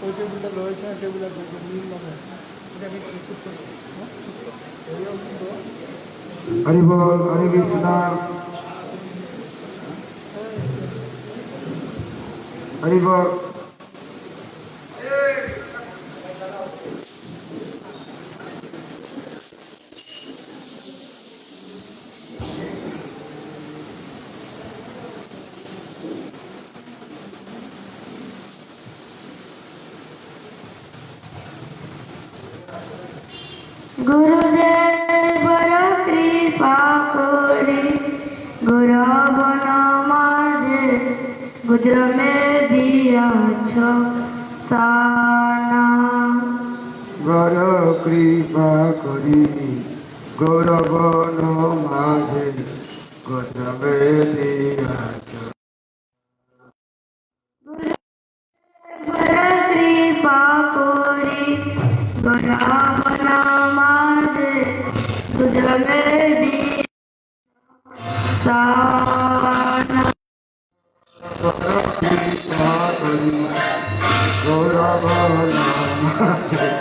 ওই টেবিলটা রয়েছে টেবিল আছে নীল রঙের এটাকে রিসিভ করবো হরি বল হরে কৃষ্ণ হরি বল गुरुदेव कृपा करी गुरव नमाजे गुद्र में दिया छाना गुर कृपा करी गौरव नमाजे गुद्र में दिया कृपा करी गुरव नमाजे गुद्र में दिया कृपा करी गौरव नमाजे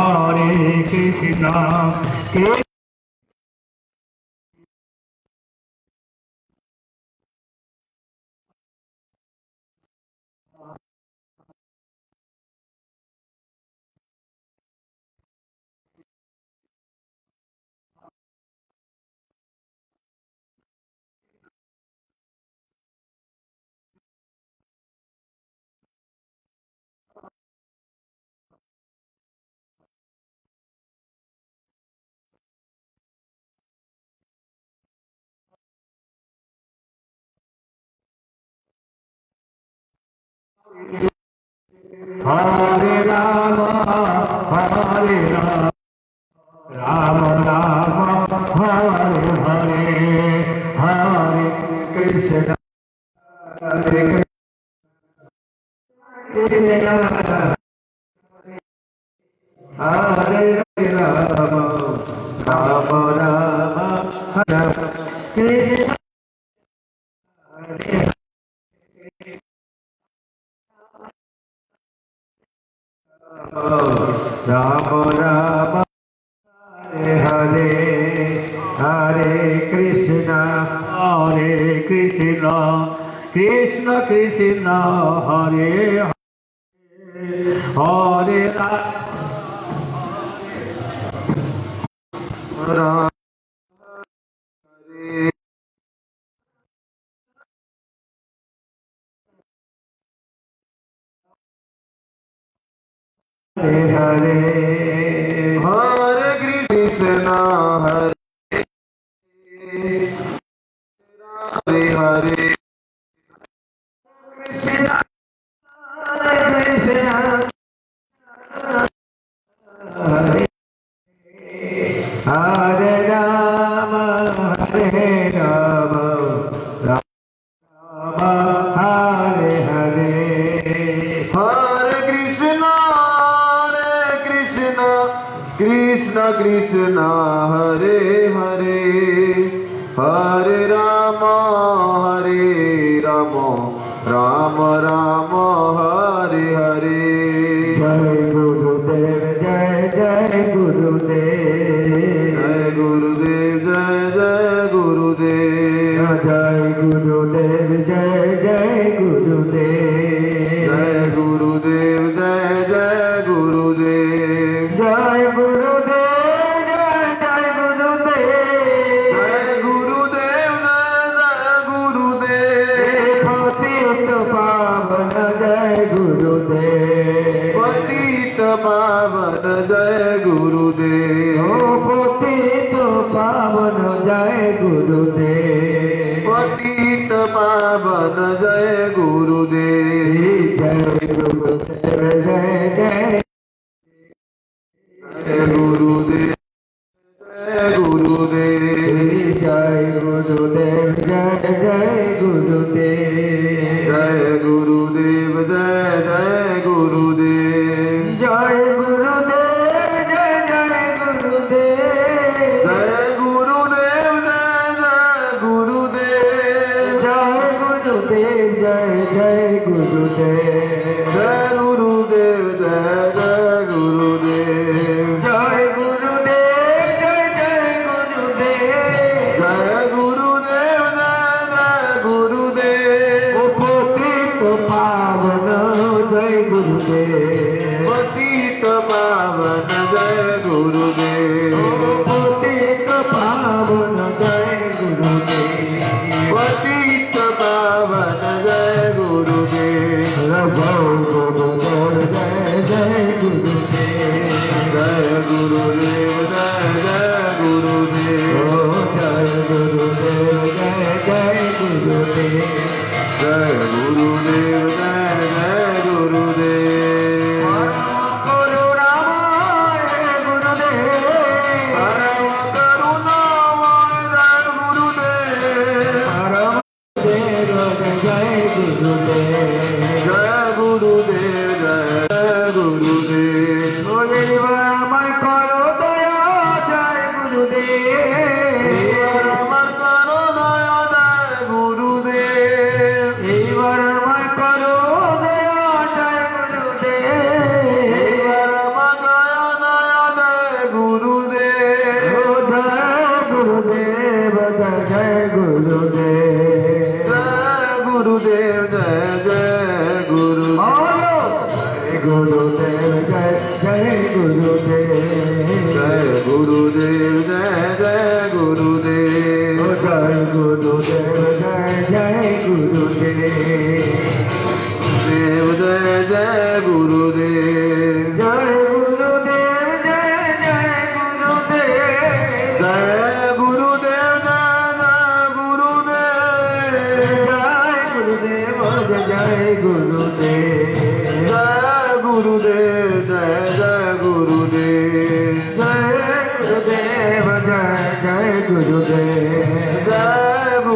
हरे कृष्णा हरे राम राम राम हरे हरे हरे कृष्ण हरे कृष्ण हरे राम राम राम हरे कृष्ण राम राम हरे हरे हरे कृष्ण कृष्ण कृष्ण हरे हरे राम हरे हरे हरे कृष्ण हरे हरे हरे कृष्ण कृष्ण हरे हरे राम राम हरे हरे हरे कृष्ण कृष्ण कृष्ण हरे हरे हरे राम राम राम हरे हरे जय गुरुदेव जय गुरुदेव जय गुरुदेव जय गुरुदेव जय गुरुदेव जय गुरुदेव जय गुरुदेव जय गुरुदेव जय गुरुदेव जय गुरुदेव जय गुरुदेव जय गुरुदेव पतित पावन जय गुरुदेव पतित पावन जय गुरुदेव पतित पावन जय गुरुदेव पतित पावन जय गुरुदेव जय गुरुदेव जय जय गुरुदेव जय गुरुदेव जय गुरुदेव जय जय गुरुदेव जय गुरुदेव जय जय गुरुदेव जय गुरुदेव जय जय गुरुदेव जय गुरुदेव जय जय गुरुदेव जय गुरुदेव जय जय गुरुदेव जय गुरुदेव जय जय गुरुदेव जय गुरुदेव जय जय गुरुदेव जय गुरुदेव जय जय गुरुदेव पतित पावन जय गुरुदेव पतित पावन जय गुरुदेव पतित पावन जय गुरुदेव पतित पावन जय गुरुदेव गुरुदेव जय जय गुरुदेव जय गुरुदेव जय जय गुरुदेव जय गुरुदेव जय जय गुरुदेव जय गुरुदेव जय जय गुरुदेव करुणामय गुरुदेव परम करुणामय जय गुरुदेव परम देव जय गुरुदेव जय गुरुदेव जय जय गुरुदेव मैं करो दया जय गुरुदेव परम करुणामय जय गुरुदेव मैं करो दया जय गुरुदेव परम करुणामय जय गुरुदेव जय गुरुदेव जय गुरुदेव जय गुरुदेव जय जय गुरुदेव गुरुदेव जय जय गुरुदेव जय गुरुदेव जय जय गुरुदेव जय गुरुदेव जय जय गुरुदेव देव जय जय गुरुदेव जय गुरुदेव जय जय गुरुदेव जय गुरुदेव जय जय गुरुदेव जय गुरुदेव जय जय गुरुदेव जय गुरुदेव जय गुरुदेव जय गुरुदेव जय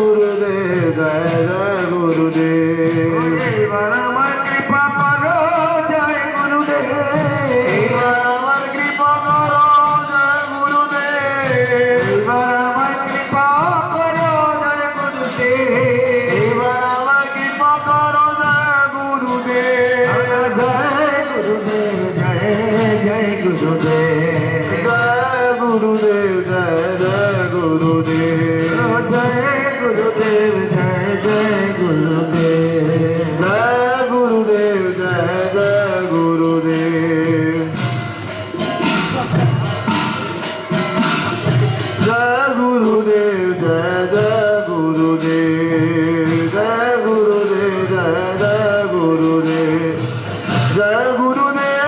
गुरुदेव जय जय गुरुदेव আমার কৃপা করো জয় গুরুদেব আমার কৃপা করো জয় গুরুদেব এবার আমার কৃপা করো জয় গুরুদেব এবার আমার কৃপা করো জয় গুরুদেব জয় গুরুদেব জয় জয় গুরুদেব জয় গুরুদেব জয় জয় গুরুদেব জয় গুরুদেব জয় জয় গুরুদেব জয় গুরুদেব জয় জয় গুরুদেব জয় গুরুদেব জয় জয় গুরুদেব জয় গুরুদেব জয় জয় গুরুদেব জয় গুরুদেব জয় গুরুদেব জয় গুরুদেব জয় গুরুদেব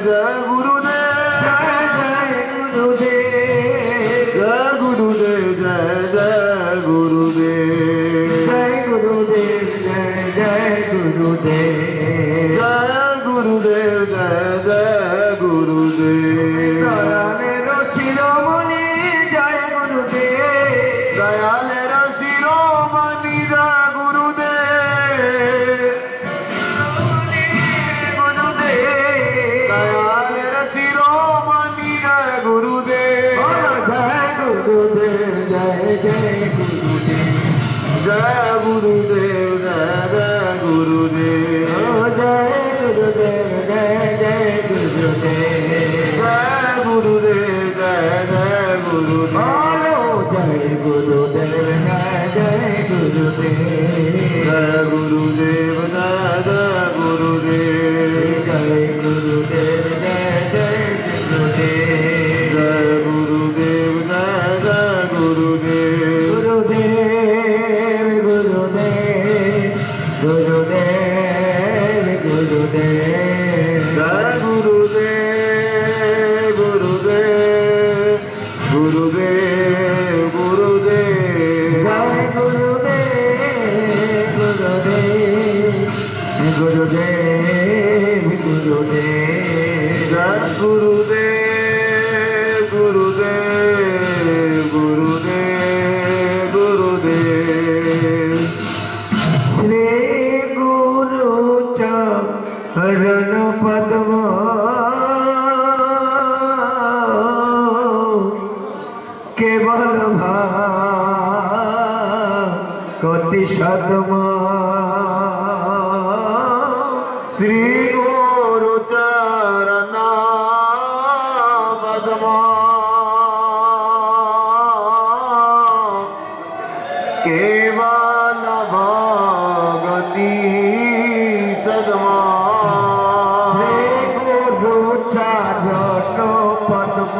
জয় গুরুদেব জয় জয় গুরুদেব জয় গুরুদেব জয় জয় গুরুদেব জয় গুরুদেব জয় জয় গুরুদেব দয়ালের শিরোমণি জয় গুরুদেব দয়ালের শিরোমণি জয় গুরুদেব দয়ালের শিরোমণি জয় গুরুদেব জয় গুরুদেব জয় জয় গুরুদেব জয় গুরুদেব জয় জয় গুরুদেব জয় গুরুদেব জয় জয় গুরুদেব জয় গুরুদেব জয় জয় গুরুদেব জয় গুরুদেব জয় জয় গুরুদেব জয় গুরুদেব জয় জয় গুরুদেব জয় গুরুদেব জয় জয় গুরুদেব জয় গুরুদেব জয় জয় গুরুদেব গুরুদেব গুরুদেব গুরুদেব গুরুদেব জয় গুরুদেব গুরুদেব গুরুদেব গুরুদেব জয় গুরুদেব কেবল কতি সদমা শ্রী গুরু চরণ পদ্ম কেবল ভগতি সদমা গুরু চরণ পদ্ম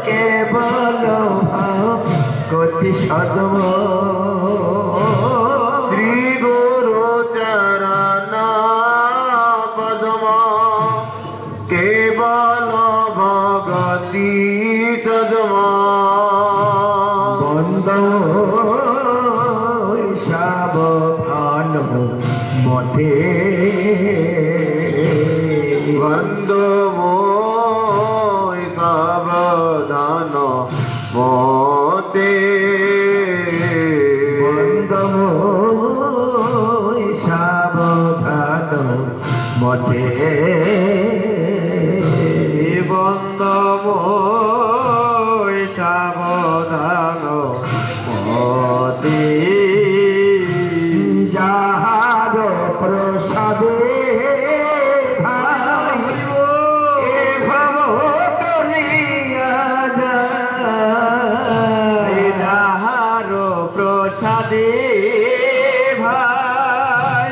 কেবল কতি সদমা শ্রী গুরু চরণ পদ্ম কেবল ভগতি সদমা বন্দ সাবধান মতে বন্ধব সাবধান মতে বন্দম সাবধান মতে বন্ধব সাবধান মতে যাহার প্রসাদে ভাই এ ভব করিয়া যায় যাহার প্রসাদে ভাই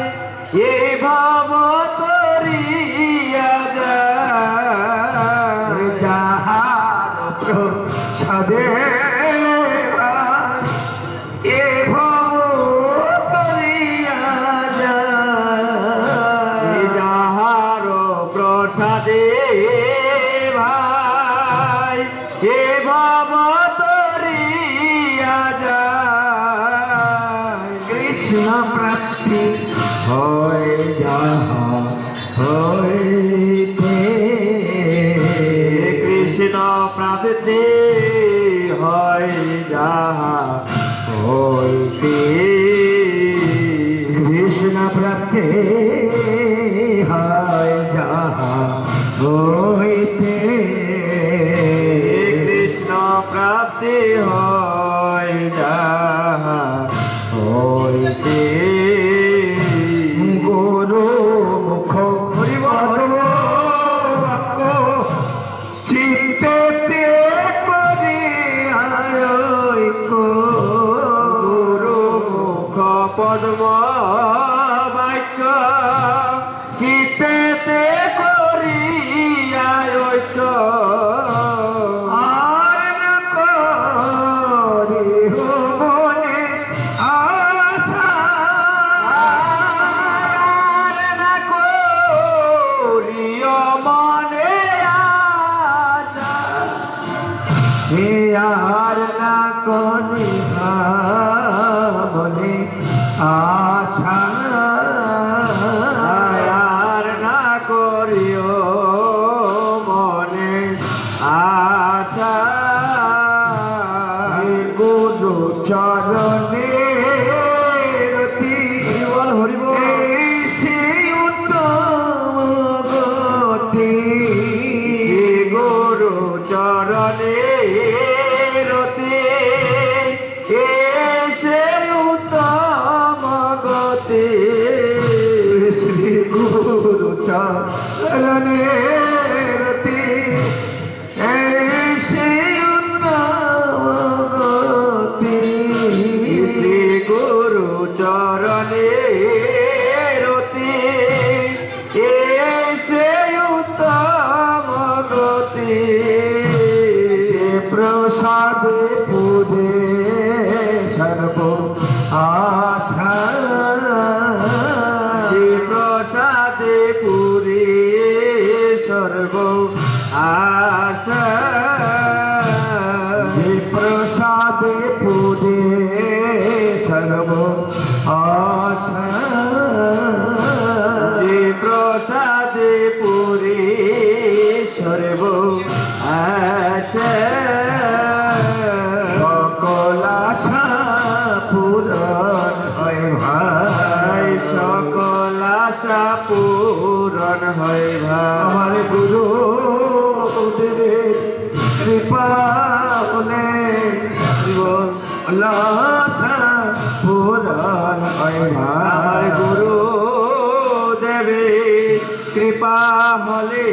এ ভাব করিয়া যায় যাহার প্রসাদে এ ভব করিয়া যায় যাহার প্রসাদে ভাই এ ভাব করিয়া যায় কৃষ্ণ প্রাপ্তি হয় যাহা হইতে কৃষ্ণ প্রাপ্তি হয় যাহা হইতে কৃষ্ণ প্রাপ্তি হয় যাহা হইতে কৃষ্ণ প্রাপ্তি হয় যাহা হইতে গুরু মুখ বাক্য চিন্তে করি গুরু মুখ পদ্ম বাক্য চিত্তে করিয়া ঐক্য আর না করি মনে আশা আর না করিও মনে আশা হে আর না করি মনে আশা আর না করিও মনে আশা হে গুরু চরণে রতি হরিবল সেই উত্তম গতি গুরু চরণে রতি এসে উত্তম গতি শ্রী গুরু চরণে রতি সেই উত্তম গতি শ্রী গুরু চরণে রতি এসে উত্তম গতি প্রসাদে পুরে সর্ব আশা প্রসাদে পুরী সর্ব আশা প্রসাদে পুরে সর্ব আশা প্রসাদে পুরী সর্ব আশা সকল আশা পূরণ হয় ভাই সকল আশা পূরণ হয় ভাই আমার গুরু দেবের কৃপা হলে জীবন লাশা পূরণ হয় ভাই গুরু দেবে কৃপা হলে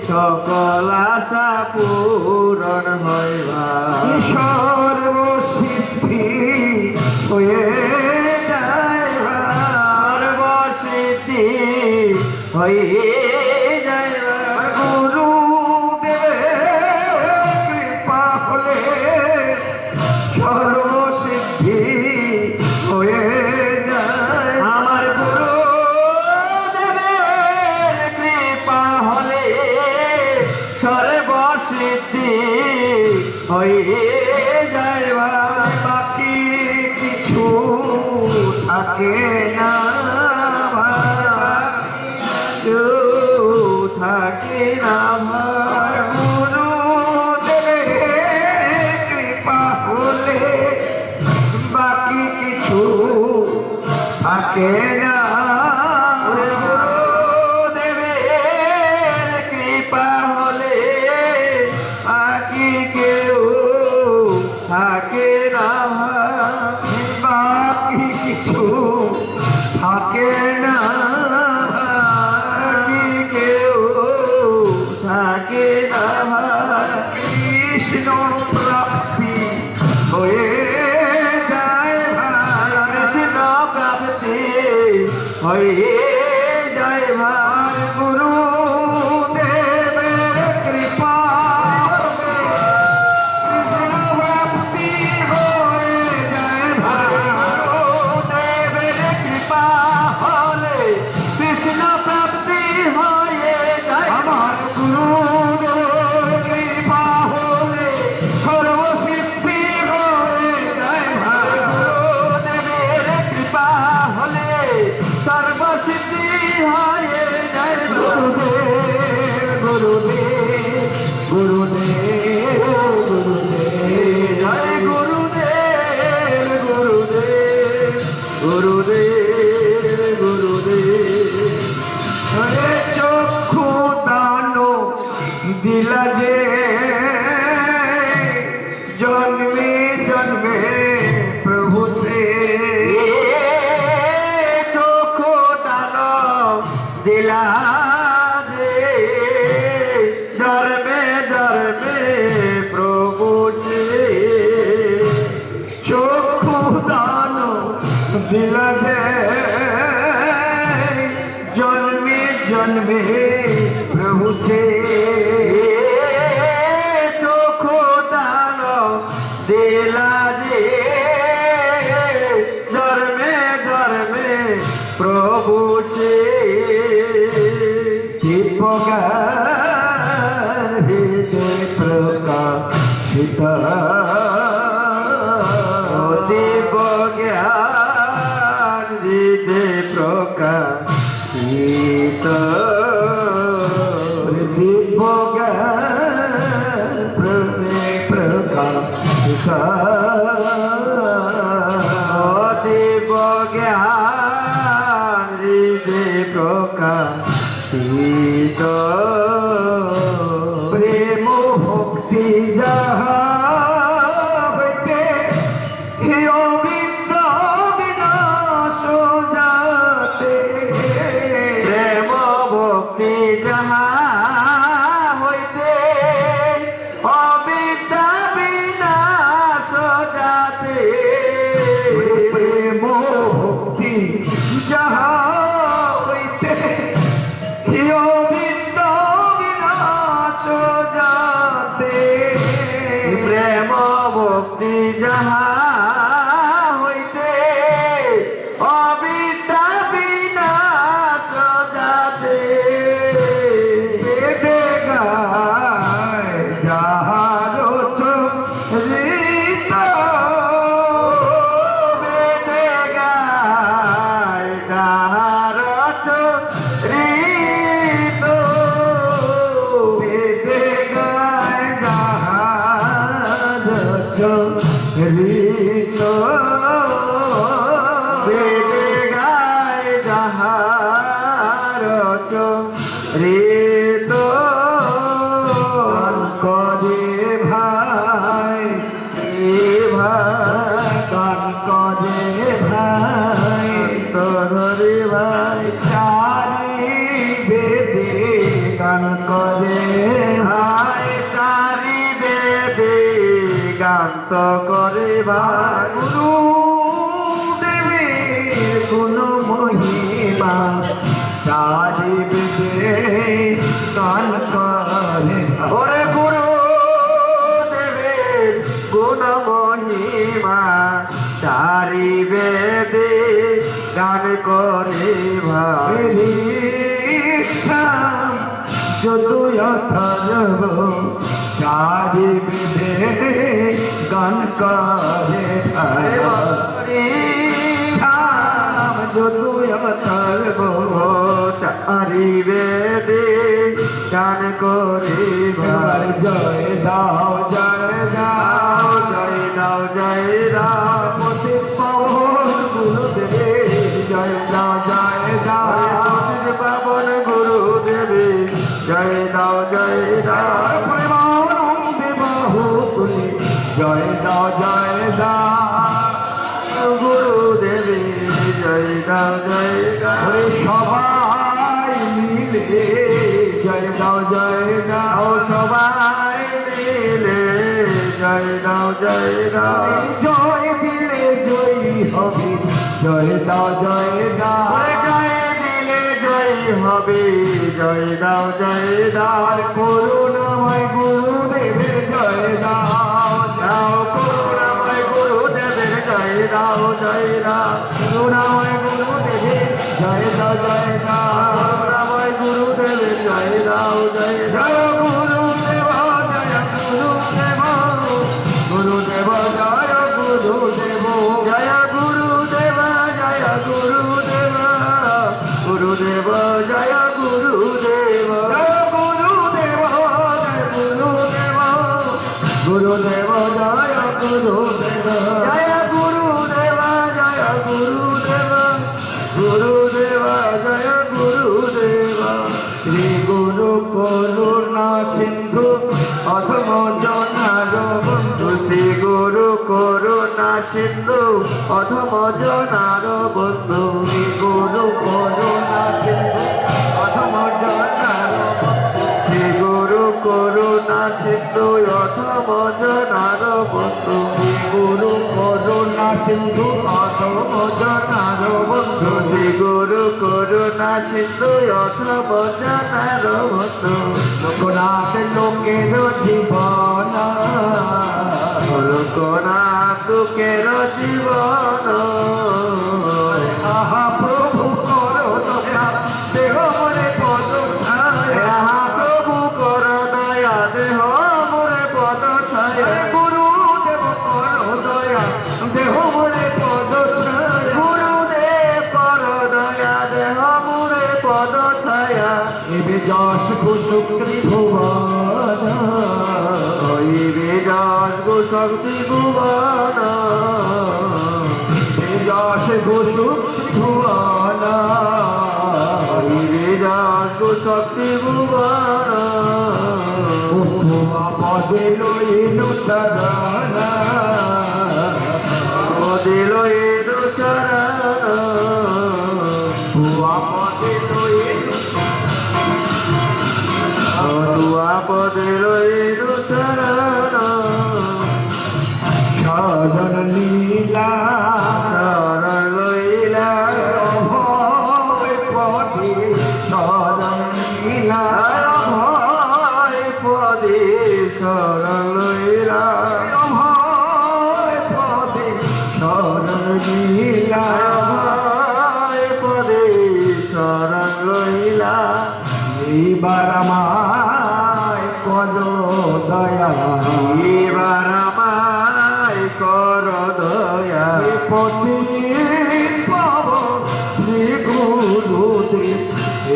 সকল আশা পূরণ হয় ভাই সর্বসিদ্ধি হয়ে যায় সর্বসিদ্ধি হয়ে যায় গুরু কৃপা হলে সর্বসিদ্ধি হয়ে যায় আমার গুরু দেবের কৃপা হলে সর্বসিদ্ধি হয়ে যায় বাকি কিছু থাকে না থাকে না গুরু দেবের কৃপা হলে বাকি কিছু থাকে না গুরুদেবের কৃপা হলে বাকি কেউ থাকে না বাকি কিছু থাকে না থাকে না কৃষ্ণ প্রাপ্তি হয়ে যায় কৃষ্ণ প্রাপ্তি হয়ে যায় ভাই গুরু দেবের কৃপা কৃষ্ণ প্রাপ্তি হয়ে যায় ভাই গুরু দেবের কৃপা হলে কৃষ্ণ প্রাপ্তি হয়ে যায় আমার গুরু কৃপা হলে সর্বসিদ্ধি হয়ে যায় ভাই গুরুদেবের কৃপা হলে সর্বসিদ্ধি হয়ে যায় গুরুদেব গুরুদেব গুরুদেব গুরুদেব জয় গুরুদেব গুরুদেব গুরুদেব গুরুদেব হরে চক্ষু দান দিলা যে জন্মে জন্মে প্রভু সে চক্ষু দান দিলা যে জন্মে জন্মে প্রভু সে চক্ষু দান দিলা যে জন্মে জন্মে প্রভু সে চক্ষু দান দিলা যে জন্মে জন্মে প্রভু সে দীপকার প্রকাশিত দীপজ্ঞান হৃদে প্রকাশিত প্রকাশিত দীপজ্ঞান হৃদে প্রকাশিত প্রেম ভক্তি যাহা হইতে অবিন্দ বিনাশ যাতে প্রেম ভক্তি যাহা হইতে অবিন্দ বিনাশ যাতে প্রেম ভক্তি যাহা হইতে অবিন্দ বিনাশ যাতে প্রেম ভক্তি যাহা হইতে অবিদ্যা বিনাশ যাতে বেদে গায় যাহার চরিত বেদে গায় যাহার চরিত বেদে গায় যাহার চরিত বেদে গায় যাহার চরিত করে ভা গান করে ভাই তরি ভাই চারি বেদে গান করে ভাই তারি বেদে গান তো করে ভাই গুরু দেবের কোন মহিমা চারি বেদে গান করে ওরে গুরু দেবের গুণ মহিমা তারি বেদে গান করে ভাই যদুয় থারব চারি বেদে গান করে শ্যাম যদুয় থারব তারি বেদে গান করে ভাই জয় দাও জয় দাও জয় দাও জয় রাম মতে পাবন গুরুদেব জয় দাও জয় দাও পাবন গুরু দেবে জয় দাও জয় রাম প্রেমানম দেবাহু তুলে জয় দাও জয় দাও গুরু দেবে জয় দাও জয় রাম ওরে সবাই মিলে জয় দাও জয় দাও সবাই মিলে জয় দাও জয় রাম জয় দিলে জয়ী হবে জয় দাও জয় দাও জয় দিলে জয় হবে জয় দাও জয় দাও করুণাময় গুরুদেবের জয় দাও দাও করুণাময় গুরু দেবের জয় দাও জয় রাম করুণাময় গুরুদেবের জয় দাও জয় দাও করুণাময় গুরু দেবের জয় দাও জয় জয় দাও গুরুদেব জয় গুরুদেব গুরুদেব জয় গুরুদেব জয় গুরুদেব জয় গুরুদেব গুরুদেব জয় গুরুদেব জয় গুরুদেব জয় গুরুদেব গুরুদেব জয় গুরুদেব জয় গুরুদেব জয় গুরুদেব গুরুদেব জয় গুরুদেব শ্রী গুরু করুণা সিন্ধু অধম জনার বন্ধু শ্রী গুরু করুণা সিন্ধু অধম জনার বন্ধু শ্রী গুরু করুণা সিন্ধু অধম জনার শ্রী গুরু করুণা সিন্ধু অধম জনার বন্ধু গুরু করুণা সিন্ধু অধম জনার বন্ধু শ্রী গুরু করুণা সিন্ধু অধম জনার বন্ধু লোকনাথ লোকের জীবন লোকনাথ দুঃখের জীবন আহা প্রভু করো দয়া দেহ মনে পদ ছায়া প্রভু কর দয়া দেহ মোরে পদ ছায়া গুরু দেব করো দয়া দেহ মনে পদ ছায়া গুরুদেব কর দয়া দেহ মোরে পদ ছায়া এবে যশ কুসু ত্রিভুবন হইবে যশ গো শক্তি ভুবন যশ কুসু ত্রিভুবন হইবে যশ গো শক্তি ভুবন উঠুয়া পদে লইনু চরণ দিল এ দুচরণ উয়া পদে লইনু পদে লইল চরণ শরণ লীলা শরণ লইলা ভয় পদে শরণ লীলা ভয় পদে শরণ লইলা ভয় পদে শরণ লীলা ভয় পদে শরণ লইলা এইবার আমায় করো দয়া এবার আমায় কর দয়া পতি পাব শ্রী গুরুদেব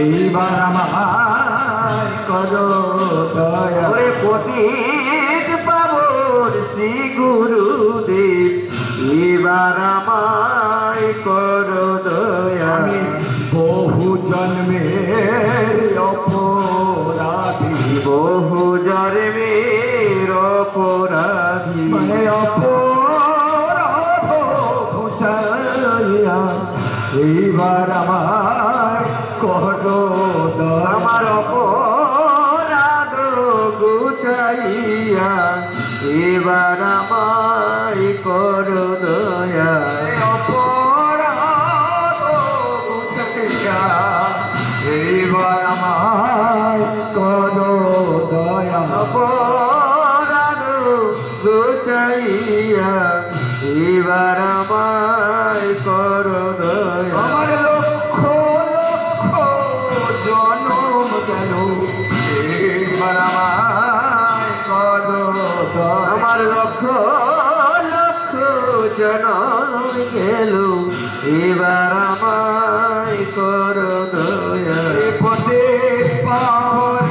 এইবার আমায় করো দয়া ওরে পতিত পাবন শ্রী গুরুদেব এবার আমায় কর দয়া আমি বহু জন্মের অপরাধী বহু জন্মের অপরাধী মানে অপরাধ এবার আমায় করো দয়া অপরাধ মুছিয়া এবার আমায় করো দয়া অপরাধ গুছাইয়া এবার আমায় করো দয়া আমার লক্ষ লক্ষ জনম গেল এবার আমায় করো দয়া আমার লক্ষ লক্ষ জনম গেল এবার আমায় করো দয়া পদে পাওয়ার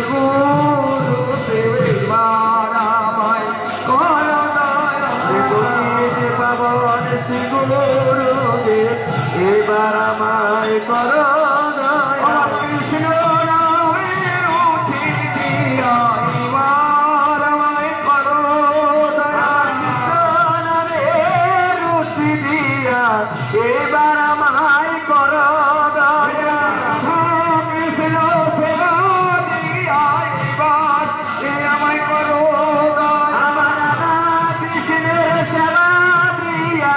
গুরুদেব এবার আমায় করো দয়া পাবন শ্রী গুরুদেব এবার আমায় করো দয়া কৃষ্ণ নামের উঠি দিয়া এবার আমায় করো দয়া রুচি দিয়া এবার আমায় করো দয়া কৃষ্ণ সেবা দিয়া এবার আমায় করো দয়া আমার রাধা কৃষ্ণের সেবা দিয়া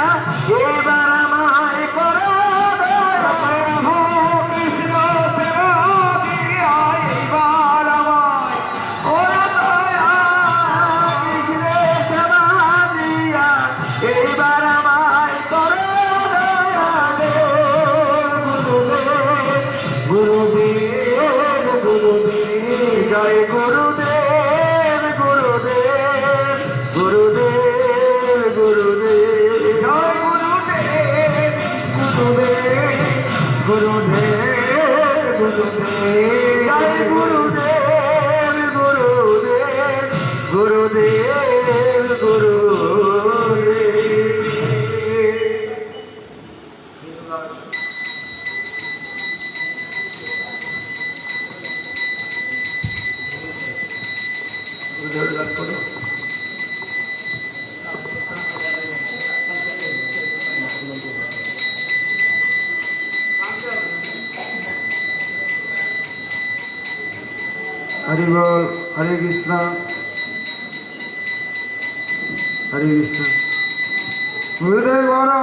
এবার আমায় করো দয়া কৃষ্ণ সেবা দিয়া এবার আমায় করো দয়া কৃষ্ণের সেবা দিয়া এবার আমায় করো দয়া গুরুদেব গুরুদেব জয় গুরুদেব গুরুদেব গুরুদেব গুরুদেব জয় গুরুদেব গুরুদেব গুরুদেব গুরুদেব জয় গুরুদেব গুরুদেব গুরুদেব গুরুদেব হরি বল হরে কৃষ্ণ হরে কৃষ্ণ গুরুদেব বড়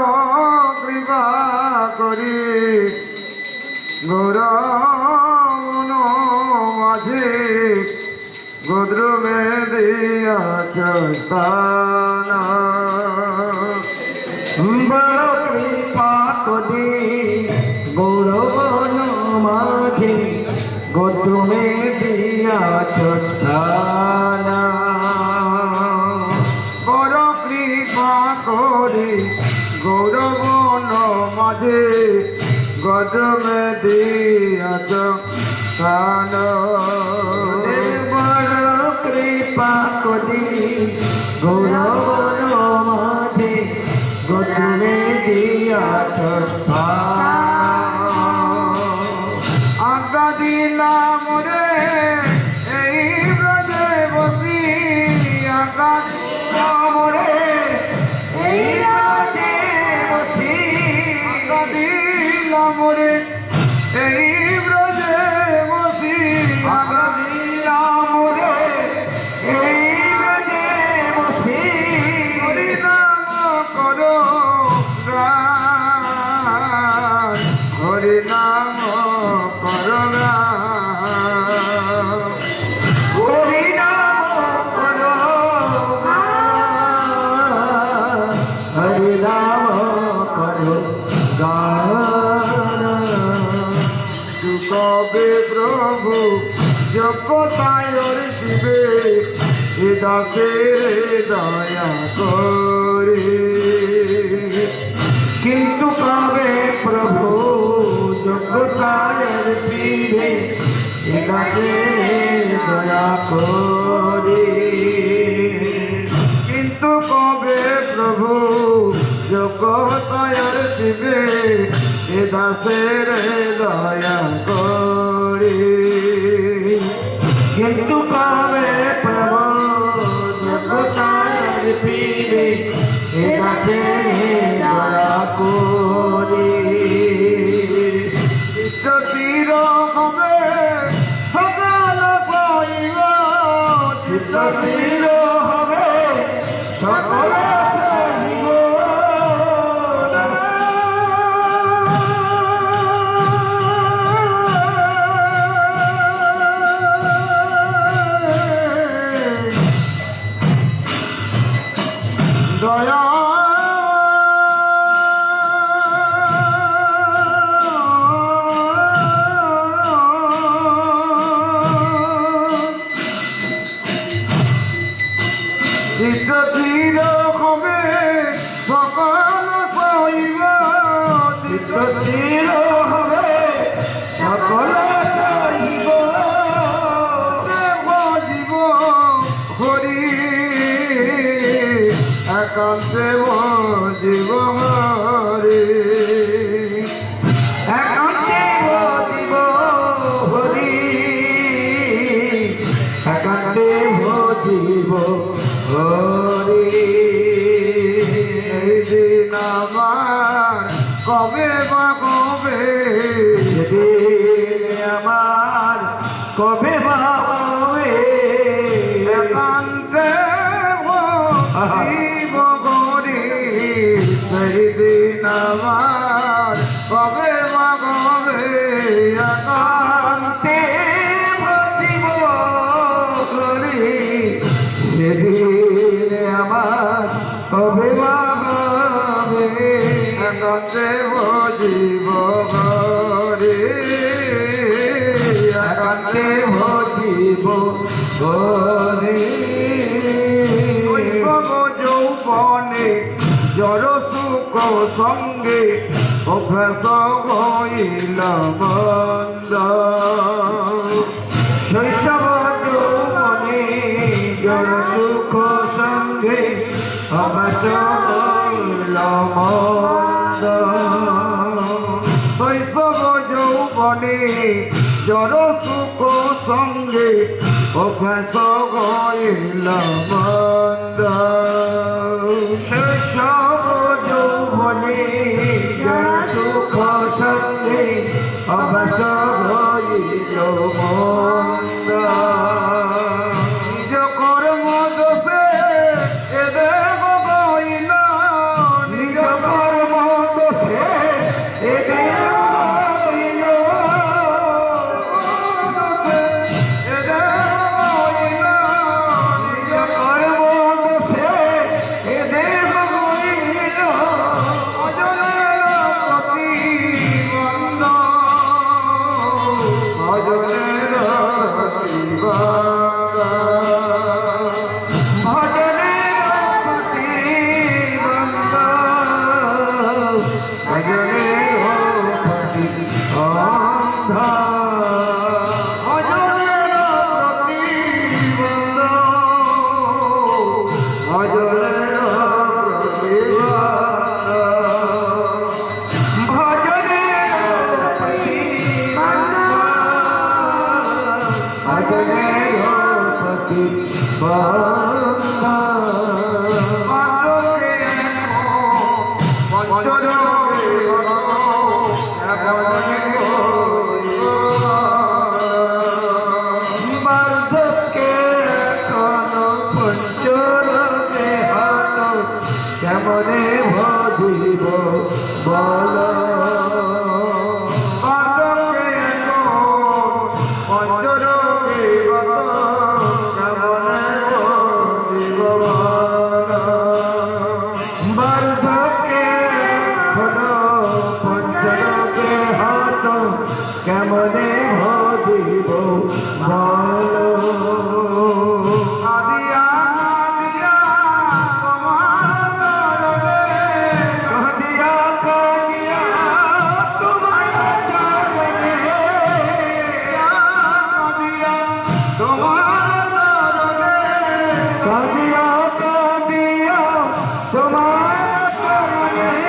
কৃপা করি গৌরবন মাঝে গোদ্রমে দিয়াছ স্থান বড় কৃপা করি গৌরবন মাঝে গোত্রমে দিয়াছ স্থান বড় কৃপা করি গৌরবন মাঝে গদ্রমে দিয়াছ স্থান বড় কৃপা করি গৌরবন মাঝে গোত্রমে দিয়াছ স্থান আজ্ঞা দিলাম রে এই ব্রজে বসি আজ্ঞা দিলাম রে এই রাজে বসি আজ্ঞা দিলাম রে এই ব্রজে বসি আজ্ঞা দিলাম রে এই রাজে বসি হরি নাম করো গান হরি নাম করো গান হরি নাম করো হরি নাম করো গান কবে প্রভু জগতায়র দিবে এ দাসের দয়া করে কিন্তু কবে প্রভু যোগ্যতায়ের পীরে এটাকে দয়া করে কিন্তু কবে প্রভু জগতায়র দিবে এ দাসের দয়া করে কিন্তু কবে প্রভু যোগ্যতায়ের পীরে এটাকে দয়া করে চিত্তীর হবে সকাল পাইব চিত্তীর হবে দয়া চিত্তচির হবে সকল শৈব চিত্তচির হবে সকল শৈব দেব জীব হরি একান্তে জীব হরি একান্তে জীব হরি একান্তে জীব হরি এই দিন আমার কবে বা কবে সেদিন আমার কবে বা কবে একান্তে জীব হরি সেই দিন আমার কবে বা কবে একান্তে জীব হরি সেদিন আমার কবে ভাবে একান্তে জীব হরি একান্তে জীব হরি যৌবনে জড় সুখ সঙ্গে অভ্যাস হইল বন্ধ শৈশব যৌবনে জড় সুখ সঙ্গে অভ্যাস হইল মন্দ শৈশব যৌবনে জড় সুখ সঙ্গে অভ্যাস হইল মন্দ শৈশব যৌবনে জড় সুখ সঙ্গে অভ্যাস হইল মন্দ নিজ কর্ম দোষে এ দেব হইল নিজ কর্ম দোষে এ দেব হইল এ দেব হইল নিজ কর্ম দোষে এ দেব হইল অজনের প্রতিবন্ধ অজনের প্রতিবন্ধ কেমনে ভজিব বল কেমনে ভজিব বল আদিয়া আদিয়া তোমার চরণে কাঁদিয়া কাঁদিয়া তোমার চরণে কাঁদিয়া তোমার চরণে কাঁদিয়া কাঁদিয়া তোমার চরণে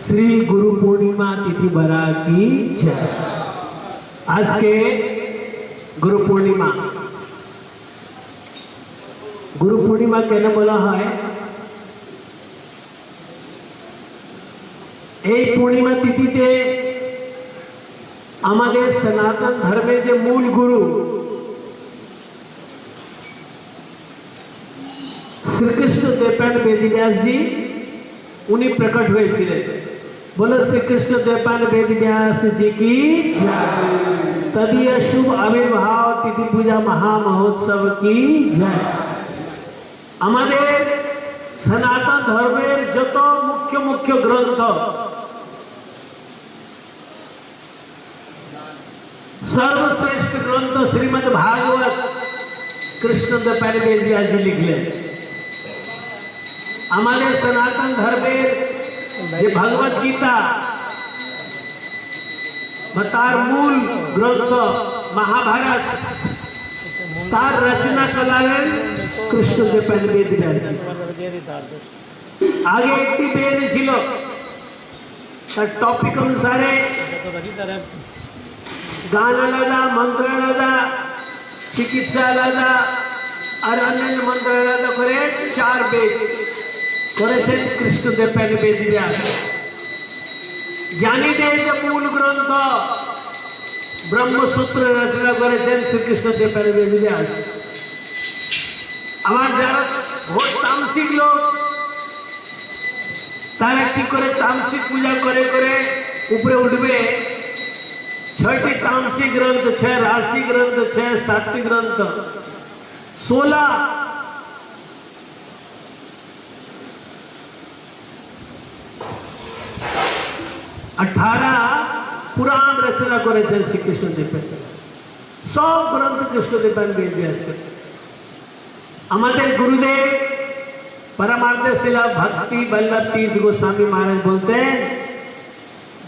श्री गुरु पूर्णिमा तिथि बरा की जय। आज के गुरु पूर्णिमा केन बोला है पूर्णिमा तिथिते आमादेर सनातन धर्मेर जे मूल गुरु श्रीकृष्ण देवपाल वेदव्यास जी उन्हीं प्रकट हुए। बोलो श्री कृष्ण देवपाल वेदव्यास जी की जय। तदीय शुभ आविर्भाव तिथि पूजा महामहोत्सव की जय। हमारे सनातन धर्मेर जत मुख्य मुख्य ग्रंथ सर्वश्रेष्ठ ग्रंथ श्रीमद् भागवत कृष्ण देवपाल वेदव्यास जी लिखले। हमारे सनातन धर्मेर जे भगवत गीता तार मूल ग्रंथ महाभारत तार रचना कलाएं कृष्ण देवपाल वेदव्यास जी। आगे एक बेद छिलो तार टॉपिक अनुसारे गान आलादा, मंत्र आलादा, चिकित्सा आलादा और अन्य मंत्र आलादा करे 4 बेद करेছেন कृष्ण देवपाल वेदव्यास। ज्ञानीদের मूल ग्रंथ ब्रह्मसूत्र रचना करेছেন श्रीकृष्ण देवपाल वेदव्यास। আমার যারা ভোট তামসিক লোক তারা কি করে তামসিক পূজা করে করে উপরে উঠবে। 6টি तामसिक ग्रंथ, 6 राशि ग्रंथ, 6 सात्विक ग्रंथ, 16 18 पुराण रचना करेছেন श्रीकृष्ण देवपाल। सब ग्रंथ कृष्ण देवपाल वेदव्यास के। हमारे गुरुदेव परमार्थ शिला भक्ति वल्लभ तीर्थ गोस्वामी महाराज बोलते हैं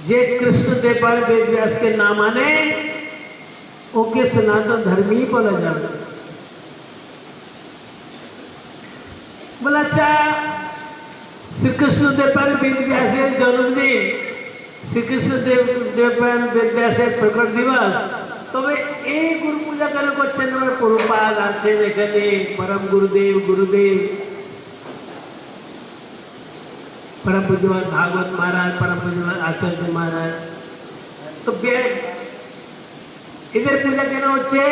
जे कृष्ण देवपाल वेदव्यास के नाम आने ओके सनातन धर्मी बोला जाता। बोला अच्छा श्री कृष्ण देवपाल वेदव्यास जन्मदिन श्रीकृष्ण देवपाल वेदव्यास प्रकट दिवस तब ये गुरु पूजा करছেন প্রভুপাদ আছেন এখানে परम गुरुदेव परम पूज्यवान भागवत महाराज, परम पूज्यवान आचार्य महाराज। तो इधर पूजा केना হচ্ছে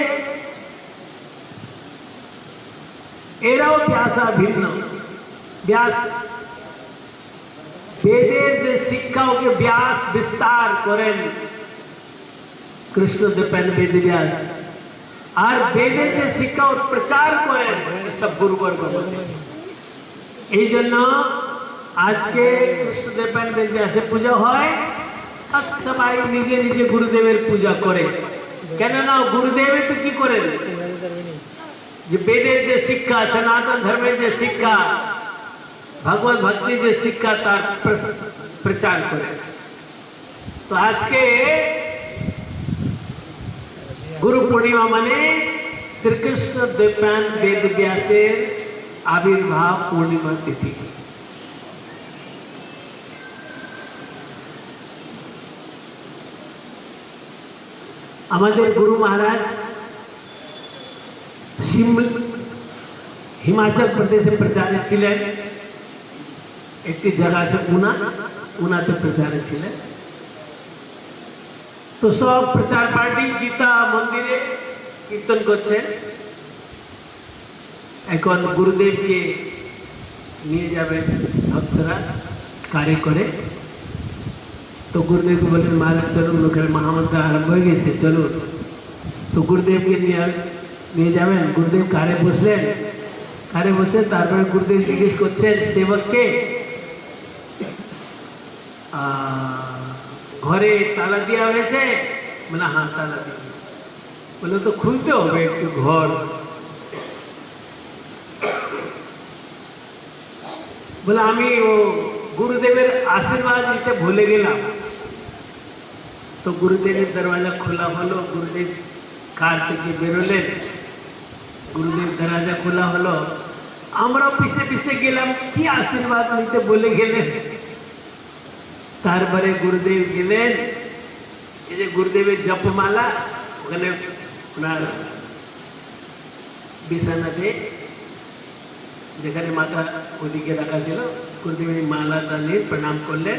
এরাও ব্যাসা ভিন্ন। ব্যাস वेदेर जे शिक्षा के व्यास विस्तार करें कृष्ण देवपाल वेदव्यास और वेदेर जे शिक्षा प्रचार करें सब गुरुवर्ग आज के कृष्ण देवपाल वेदव्यास पूजा है। सबाई निजे निजे गुरुदेवेर पूजा करे কেননা গুরুদেবে তো কি করেন যে বেদের যে শিক্ষা, সনাতন ধর্মের যে শিক্ষা, ভগবত ভক্তির যে শিক্ষা তার প্রচার করেন। তো আজকে গুরু পূর্ণিমা মানে শ্রীকৃষ্ণ দ্বৈপায়ন বেদ ব্যাসের আবির্ভাব পূর্ণিমা তিথি। আমাদের গুরু মহারাজ হিমাচল প্রদেশে প্রচারে ছিলেন, একটি জায়গা আছে উনাতে প্রচারে ছিলেন। তো সব প্রচার পার্টি গীতা মন্দিরে কীর্তন করছেন। এখন গুরুদেবকে নিয়ে যাবেন ভক্তরা গাড়ি করে। তো গুরুদেব বলেন মহারাজ চলুন, লোকের মহামন্ত্র আরম্ভ হয়ে গেছে, চলুন। তো গুরুদেবকে নিয়ে যাবেন। গুরুদেব কারে বসলেন, কারে বসে তারপরে গুরুদেব জিজ্ঞেস করছেন সেবককে, ঘরে তালা দেওয়া হয়েছে? বলে হ্যাঁ তালা দিয়ে। বলে তো খুলতে হবে একটু ঘর। বলে আমি ও গুরুদেবের আশীর্বাদ দিতে ভুলে গেলাম। তো গুরুদেবের দরওয়াজা খোলা হলো, গুরুদেব কার থেকে বেরোলেন, গুরুদেব দরওয়াজা খোলা হলো, আমরা পিছতে পিছতে গেলাম, কি আশীর্বাদ নিতে বলে গেলেন। তারপরে গুরুদেব গেলেন, এই যে গুরুদেবের জপমালা ওখানে ওনার বিছানাতে যেখানে মাথা ওদিকে রাখা ছিল, গুরুদেবের মালাটা নিয়ে প্রণাম করলেন,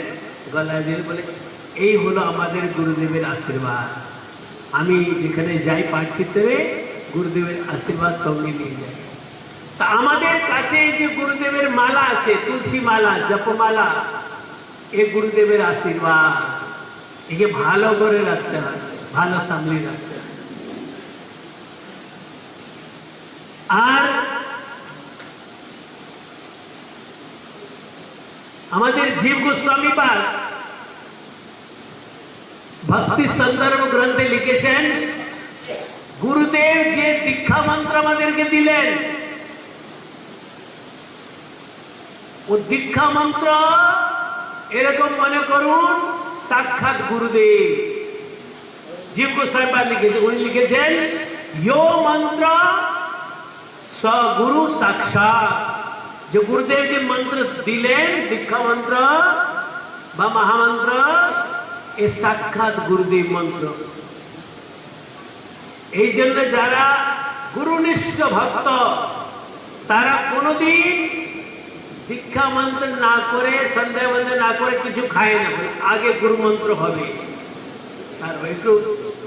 গলায় দিয়ে বলে এই হলো আমাদের গুরুদেবের আশীর্বাদ। আমি যেখানে যাই পাঠ করতে গুরুদেবের আশীর্বাদ সঙ্গে নিয়ে যাই। তা আমাদের কাছে যে গুরুদেবের মালা আছে, তুলসী মালা, জপমালা, এ গুরুদেবের আশীর্বাদ, একে ভালো করে রাখতে হয়, ভালো সামলে রাখতে হয়। আর আমাদের জীব গোস্বামী পাদ ভক্তি সন্দর্ভ গ্রন্থে লিখেছেন, গুরুদেব যে দীক্ষা মন্ত্র আমাদেরকে দিলেন, ও দীক্ষা মন্ত্র এরকম মনে করুন সাক্ষাৎ গুরুদেব। জীব গোস্বামী পাদ লিখেছেন, উনি লিখেছেন यो मंत्र स गुरु साक्षात। जो गुरुदेव যে মন্ত্র দিলেন, দীক্ষা মন্ত্র বা মহামন্ত্র, এ সাক্ষাৎ গুরুদেব মন্ত্র। এই জন্য যারা গুরুনিষ্ঠ ভক্ত তারা কোনোদিন দীক্ষা মন্ত্র না করে, সন্ধ্যা বন্ধ না করে কিছু খায় না, আগে গুরু মন্ত্র হবে, তারপর একটু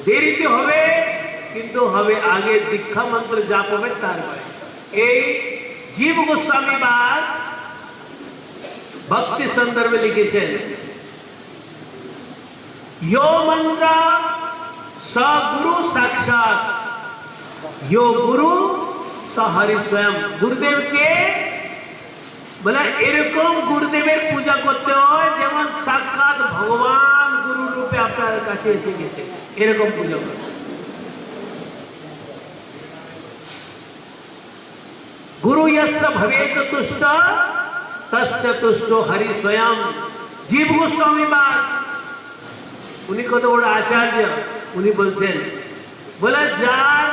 দেরিতে হবে কিন্তু হবে, আগে দীক্ষা মন্ত্র জাপ হবে তারপরে। এই জীব গোস্বামী বাদ ভক্তি সন্দর্ভে লিখেছেন, यो मंत्र स गुरु साक्षात, यो गुरु स हरि स्वयं। गुरुदेव के बोला এরকম গুরুদেবের পূজা করতে হয় যেমন সাক্ষাৎ ভগবান গুরু রূপে আপনার কাছে এসে গেছে, এরকম পূজা করতে। गुरु यस्य भवेत तुष्ट तस्य तुष्टो हरि स्वयं। जीव गोस्वामी बात उन्हीं को तो बड़ा आचार्य उन्हीं बोलते हैं, बोला যার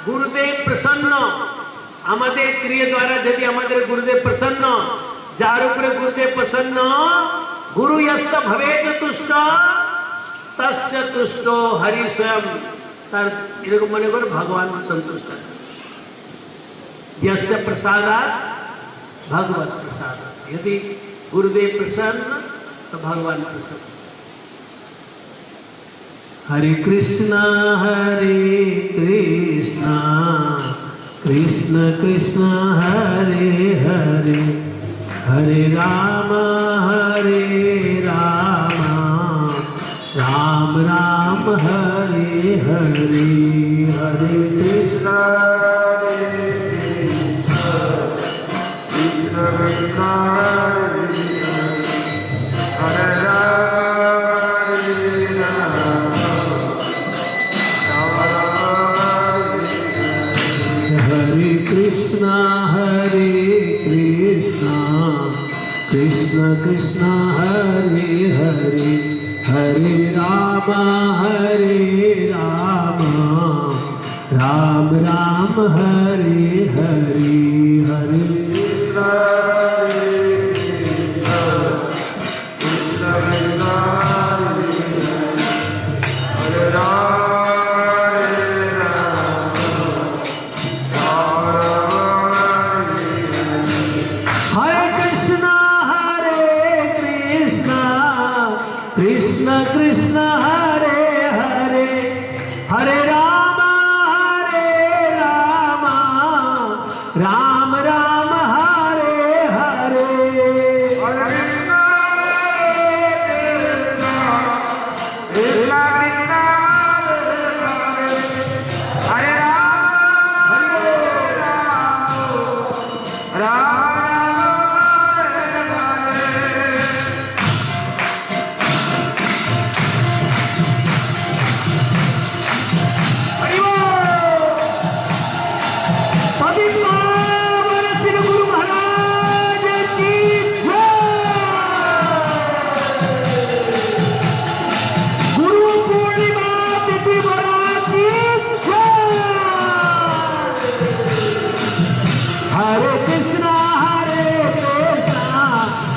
गुरुदेव प्रसन्न, আমাদের ক্রিয়া দ্বারা যদি আমাদের গুরুদেব প্রসন্ন, যার উপরে গুরুদেব প্রসন্ন, গুরু यस्य भवेत तुष्ट तस्य तुष्टो हरि स्वयं। তার এরকম মনে করে ভগবান সন্তুষ্ট। यस्य प्रसादात भगवत प्रसाद। यदि गुरुदेव प्रसन्न तो भगवान प्रसन्न। हरे कृष्णा कृष्ण कृष्ण हरे हरे, हरे राम राम राम हरे हरे। हरे Krishna Hare Rama Krishna Hare Krishna Krishna Krishna Hare Hare Hare Rama Hare Rama Ram Ram Hare Hare Hare Krishna Krishna Hare Hare Hare Rama Hare Rama Ram Ram Hare Hare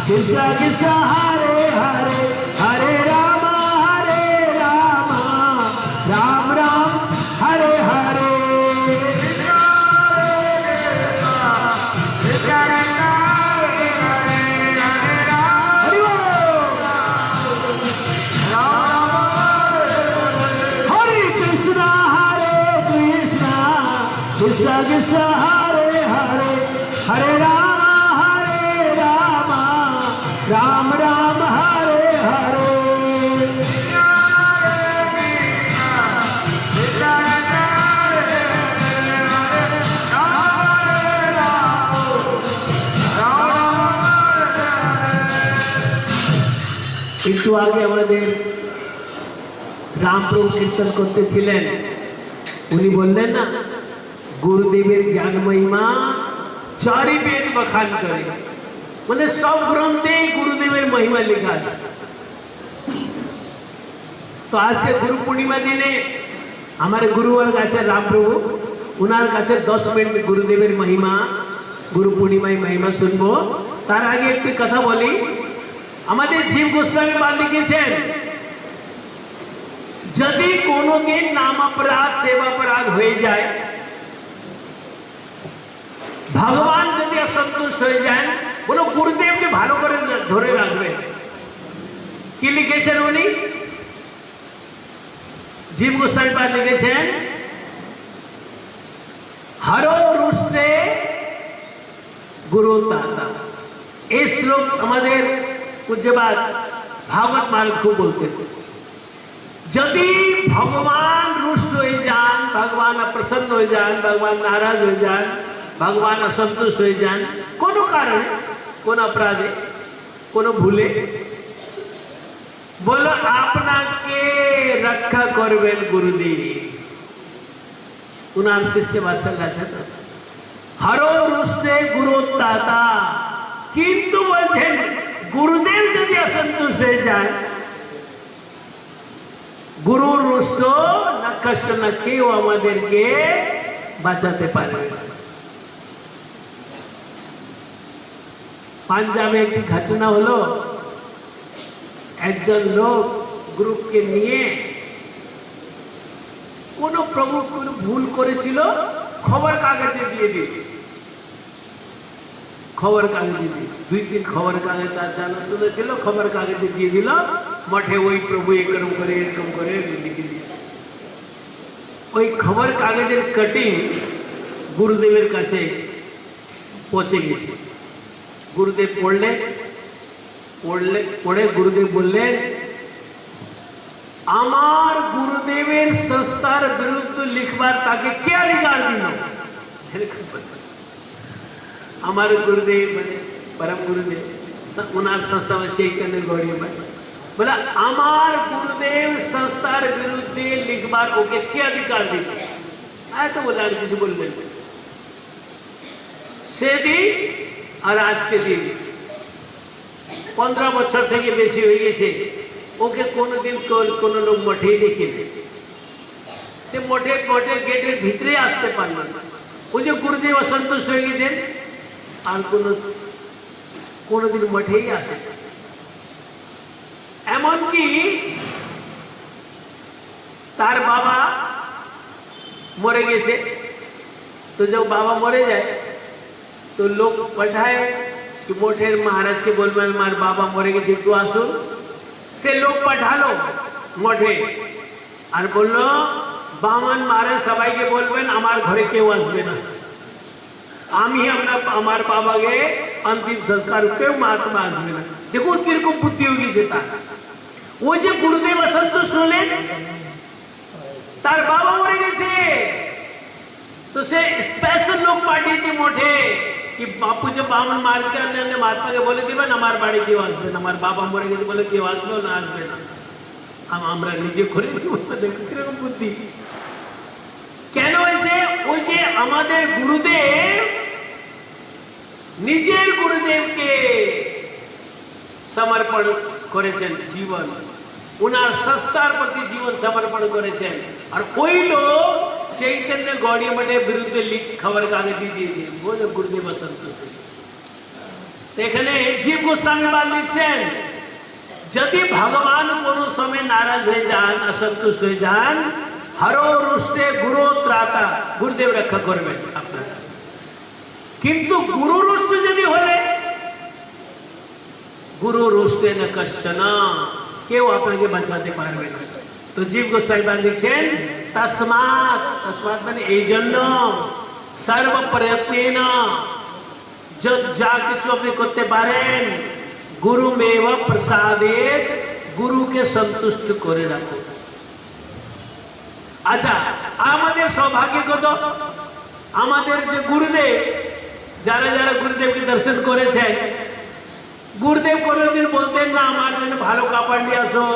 Krishna Krishna Hare Hare Hare Rama Hare Rama Ram Ram Hare Hare Hare Krishna Hare Krishna Krishna Krishna Hare Hare Hare Rama Hare Rama Ram Ram Hare Hare একটু আগে আমাদের রামপ্রভু কীর্তন করতেছিলেন, উনি বললেন না গুরুদেবের জ্ঞান মহিমা চারি বেদ বখান করে, মানে সব গ্রন্থে গুরুদেবের মহিমা লেখা আছে। তো আজকে গুরু পূর্ণিমা দিনে আমার গুরুবর্গ আছে রামপ্রভু, ওনার কাছে 10 মিনিট গুরুদেবের মহিমা, গুরু পূর্ণিমায় মহিমা শুনবো। তার আগে একটি কথা বলি, আমাদের জীব গোস্বামী বাদ লিখেছেন যদি কোনো के नाम अपराध सेवा अपराध হয়ে যায়, ভগবান যদি অসন্তুষ্ট হয়ে যান, বলো গুরুদেবকে ভালো করে ধরে রাখবেন। কি লিখেছেন উনি? জীব গোস্বামী পাদ লিখেছেন হরো রুষ্টে গুরু তাতা। এই শ্লোক আমাদের পূজ্যপাদ ভাগবত মহারাজ খুব বলতেন, যদি ভগবান রুষ্ট হয়ে যান, ভগবান অপ্রসন্ন হয়ে যান, ভগবান নারাজ হয়ে যান, ভগবান অসন্তুষ্ট হয়ে যান কোনো কারণে, কোন অপরাধে, কোন ভুলে, বলো আপনাকে রক্ষা করবেন গুরুদেব। উনার শিষ্য বাৎসল্য আছে তো, হরো রুষ্টে গুরু তাতা। কিন্তু বলছেন গুরুদেব যদি অসন্তুষ্ট হয়ে যায়, গুরুর রুষ্ট না কষ্ট না কেউ আমাদেরকে বাঁচাতে পারবে। পাঞ্জাবে একটি ঘটনা হলো, একজন লোক গ্রুপকে নিয়ে কোন প্রভু কোন ভুল করেছিল খবর কাগজে দিয়ে দিল, খবর কাগজে দিয়ে 2-3 খবর কাগজ তার জানা তুলেছিল, খবর কাগজে দিয়ে দিল, মঠে ওই প্রভু এরকম করে লিখে দিল। ওই খবর কাগজের কাটিং গুরুদেবের কাছে পৌঁছে গেছে। গুরুদেব পড়ে গুরুদেব বললেন, আমার গুরুদেবের সংস্থার বিরুদ্ধে লিখবার তাকে কে অধিকার দিল? আমার গুরুদেব মানে परम गुरुदेव उनार संस्था में चैतन्य गौड़ी में बोला আমার গুরুদেব সংস্থার বিরুদ্ধে লিখবার ওকে কে অধিকার দিল? আয় তো বলে আর কিছু বলবেন। সেদিন আর আজকে দিন 15 বছর থেকে বেশি হয়ে গেছে, ওকে কোনোদিন কোনো লোক মঠেই দেখিনি। সে মঠের গেটের ভিতরে আসতে পারল না। ওই যে গুরুদেব অসন্তুষ্ট হয়ে গেছেন, আর কোনোদিন মঠেই আসে। এমনকি তার বাবা মরে গেছে, তো जब बाबा मरे जाए तो लोग पठाए कि मोठेर महाराज के बोलबेन मार बाबा मरे गেছে একটু আসুন। সে লোক পাঠালো মঠে আর বলল বামন महाराज সবাইকে বলবেন আমার ঘরে কেউ আসবে না, আমি আমার বাবাকে अंतिम संस्कार কেউ महात्मा আসবে না। দেখো কিরকম বুদ্ধি হয়ে গেছে তার। ওই যে গুরুদেব অসন্তুষ্ট হলেন, তার বাবা মরে গেছে, तो से स्पेशल लोग पाठिয়েছে मोठे कि बापू जब बामन महाराज के अन्य महात्मा के बोले दिबेन আমার বাড়ি কেউ আসবে না, আমার বাবা মরে গেছে বলে কেউ আসবে না, আসবে না, আমরা নিজে করে দেখো কিরকম বুদ্ধি। কেন হয়েছে? ওই যে আমাদের গুরুদেব নিজের গুরুদেবকে সমর্পণ করেছেন জীবন, उनार संस्कार प्रति जीवन समर्पण करेছেন। और कोई लोग चैतन्य गौड़ी मठे विरुद्ध खबर कागज दिए वो जो गुरुदेव असंतुष्ट। এখানে জীব গোস্বামী বাল লিখছেন, যদি ভগবান কোন সময় নারাজ হয়ে যান, অসন্তুষ্ট হয়ে যান, হরো রুষ্টে গুরু ত্রাতা, গুরুদেব রক্ষা করবেন আপনার। কিন্তু গুরু রুষ্ট যদি হলে, গুরু রুষ্টে ন কশ্চন, কেউ আপনাকে বাঁচাতে পারবে না। তো জীব গোস্বামী লিখছেন তস্মাৎ, তস্মাৎ মানে এই জন্য, সর্ব প্রয়ত্নেন, যা কিছু আপনি করতে পারেন, গুরুমেব প্রসাদেত, গুরুকে সন্তুষ্ট করে রাখো। আচ্ছা, আমাদের সৌভাগ্য কত, আমাদের যে গুরুদেব, যারা যারা গুরুদেবকে দর্শন করেছেন, গুরুদেব কোনোদিন বলতেন না আমার জন্য ভালো কাপড় নিয়ে আসো,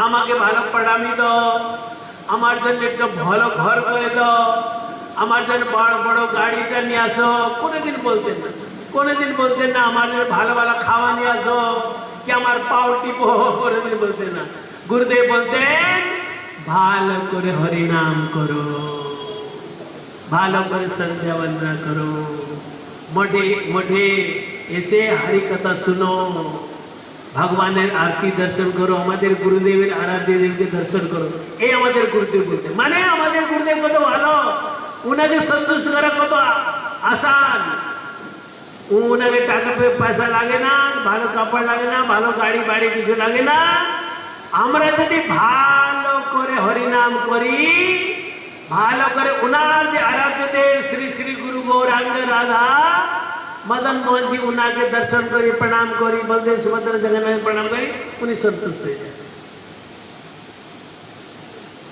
আমাকে ভালো পড়ামি দাও, আমার জন্য একটা ভালো ঘর করে দাও, আমার জন্য বড় বড় গাড়িটা নিয়ে আসো, কোনোদিন বলতেন না। কোনোদিন বলতেন না আমার জন্য ভালো ভালো খাওয়া নিয়ে আসো, কি আমার পাও টিপো, কোনোদিন বলতেন না। গুরুদেব বলতেন ভালো করে হরিনাম করো, ভালো করে সন্ধ্যা বন্দনা করো, মঠে মঠে এসে হরি কথা শুনো, ভগবানের আরতি দর্শন করো, আমাদের গুরুদেবের আরাধ্য দেবকে দর্শন করো। এই আমাদের গুরুদেব বলতে, মানে আমাদের গুরুদেব কত ভালো, উনাকে সন্তুষ্ট করা কত আসান। উনাকে টাকা পয়সা লাগে না, ভালো কাপড় লাগে না, ভালো গাড়ি বাড়ি কিছু লাগে না। আমরা যদি ভালো করে হরিনাম করি, ভালো করে উনার যে আরাধ্য দেব শ্রী শ্রী গুরু গৌরাঙ্গ রাধা मदन मोहन जी उना के दर्शन करी, प्रणाम करी, बलदेव सुभद्रा जगन्नाथ प्रणाम करी, उन्हें संतुष्ट हो जाए।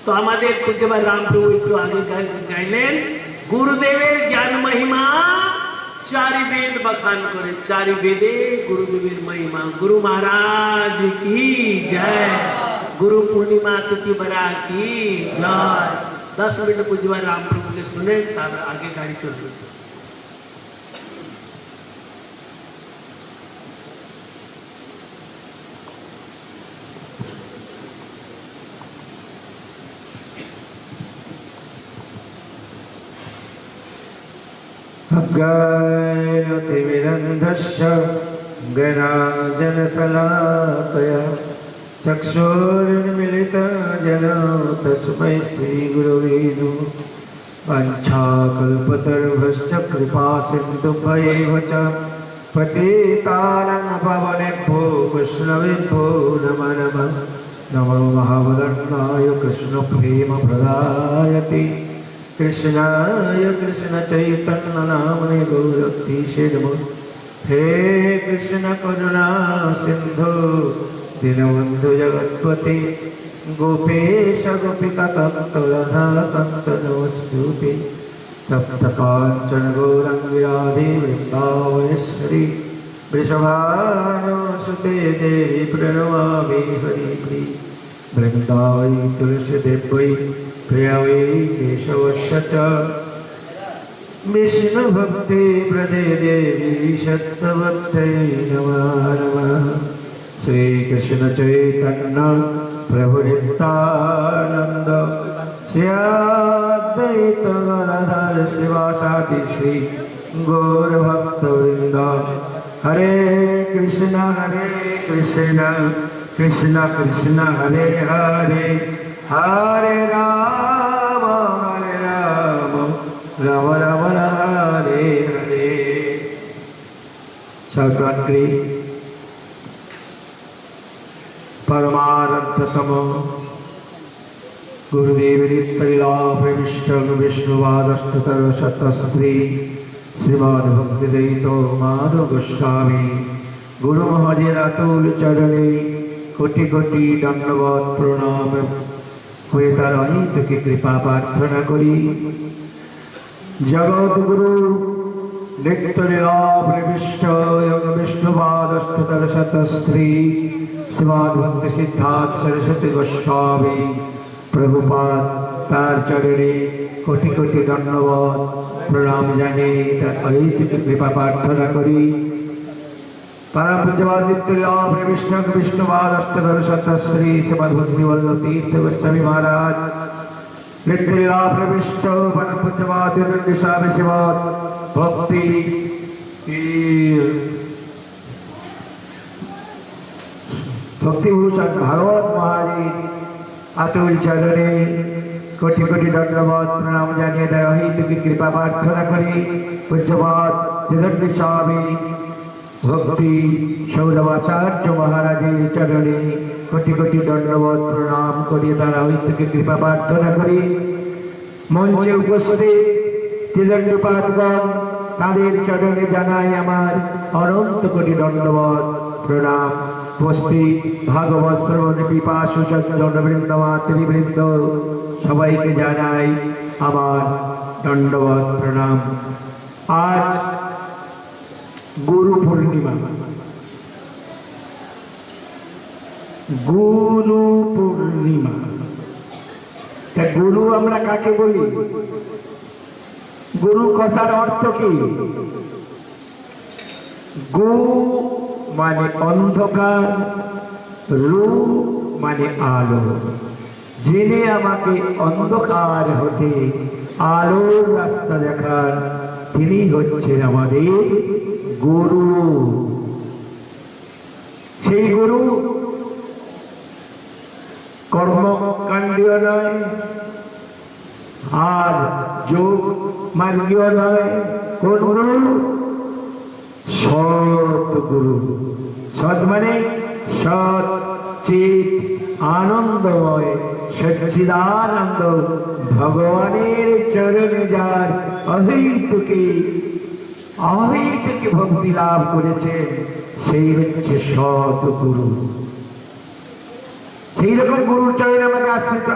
तो हमारे पूज्य राम प्रभु एकटू आगे गाइलेन, गुरुदेवेर ज्ञान महिमा चारि वेद बखान करे, चारि वेदे गुरुदेवेर महिमा। गुरु महाराज की जय, गुरु पूर्णिमा तिथि बरा की जय। 10 मिनट पूज्य राम प्रभु के सुने, तब आगे गाड़ी चल रही। अज्ञानतिमिरन्धस्य ज्ञानाञ्जनशलाकया चक्षुरुन्मीलितं येन तस्मै श्रीगुरवे नमः। वाञ्छाकल्पतरुभ्यश्च कृपासिन्धुभ्यैव च पतितानां पावनेभ्यो वैष्णवेभ्यो नमो नमः। नमो महावदन्नाय कृष्णप्रेमप्रदायते कृष्णाय कृष्ण चैतन्य नामने गौरक्तीशे नमः। हे कृष्ण करुणा सिंधु दीनबन्धु जगत्पते गोपेश गोपिका कान्त राधा कान्त नमस्तुते। तप्त काञ्चन गौराङ्गी राधे वृन्दावनेश्वरी वृषभानुसुते देवी प्रणमामि हरिप्रिये। वृन्दावै तुलसीदेव्यै प्रियावै केशवस्य च विष्णु भक्ति प्रदे देवी सत्यवत्यै नमः नमः। श्री कृष्ण चैतन्य प्रभु नित्यानंद श्री अद्वैत गदाधर श्रीवासादि श्री गौर भक्त वृंद। हरे कृष्ण कृष्ण कृष्ण हरे हरे, हरे राम राम राम हरे हरे। संक्रांति परमानंद सम गुरुदेव नित्यलीलाभिष्ट विष्णुवादस्तुतर शतस्त्री श्रीमद् भक्तिवेदान्त माधव गोस्वामी गुरु महाराज अतुल चरणे कोटि कोटि दंडवत प्रणाम हुए तार अहित की कृपा प्रार्थना करी। जगत गुरु नित्यलीलाभिष्ट विष्णुवादस्तुतर शतस्त्री श्रीमद् भक्ति सिद्धार्थ सरस्वती गोस्वामी प्रभुपाद तार चरणे कोटि कोटि दंडवत प्रणाम जाने तार अहित कृपा प्रार्थना करी। परम पूज्यपाद नित्यलीलाभिष्ट विष्णुवादस्तुतर शतश्री श्रीमद् भक्तिवल्लभ तीर्थ गोस्वामी महाराज नित्यलीलाभिष्ट परम पूज्यपाद स्वामी शिवाद भक्ति भक्तिभूषण भागवत महाराज अतुल चरणे कोटि कोटि दंडवत प्रणाम जानिए दयाहित की कृपा प्रार्थना करी। पूज्यपाद स्वामी भक्ति सौरभाचार्य महाराजेर चरणे कोटि कोटि दंडवत प्रणाम करिए तारा हित की कृपा प्रार्थना करी। मंचे उपस्थित त्रिदंडपादगण तादेर चरणे जानाई आमार अनंत कोटि दंडवत प्रणाम। उपस्थित भागवत श्रवण पिपासु सज्जनवृंद मातृवृंद सबाइके जानाई आमार दंडवत प्रणाम। आज गुरु पूर्णिमा, गुरु पूर्णिमा। गुरु আমরা কাকে বলি? गुरु কথার অর্থ কি? গু মানে অন্ধকার, রু মানে আলো। যিনি আমাকে অন্ধকার হতে আলোর রাস্তা দেখান তিনি হচ্ছেন আমাদের গুরু। সেই গুরু কর্মকাণ্ডীয় নয় আর যোগ মার্গীয় নয়। কোন গুরু? সৎ গুরু। সৎ মানে সৎ চিত আনন্দময় সচ্চিদানন্দ ভগবানের চরণে যার অহৈতুকী ভক্তি লাভ করেছেন সেই হচ্ছে সৎ গুরু। সেই রকম গুরুর চরণে আমাকে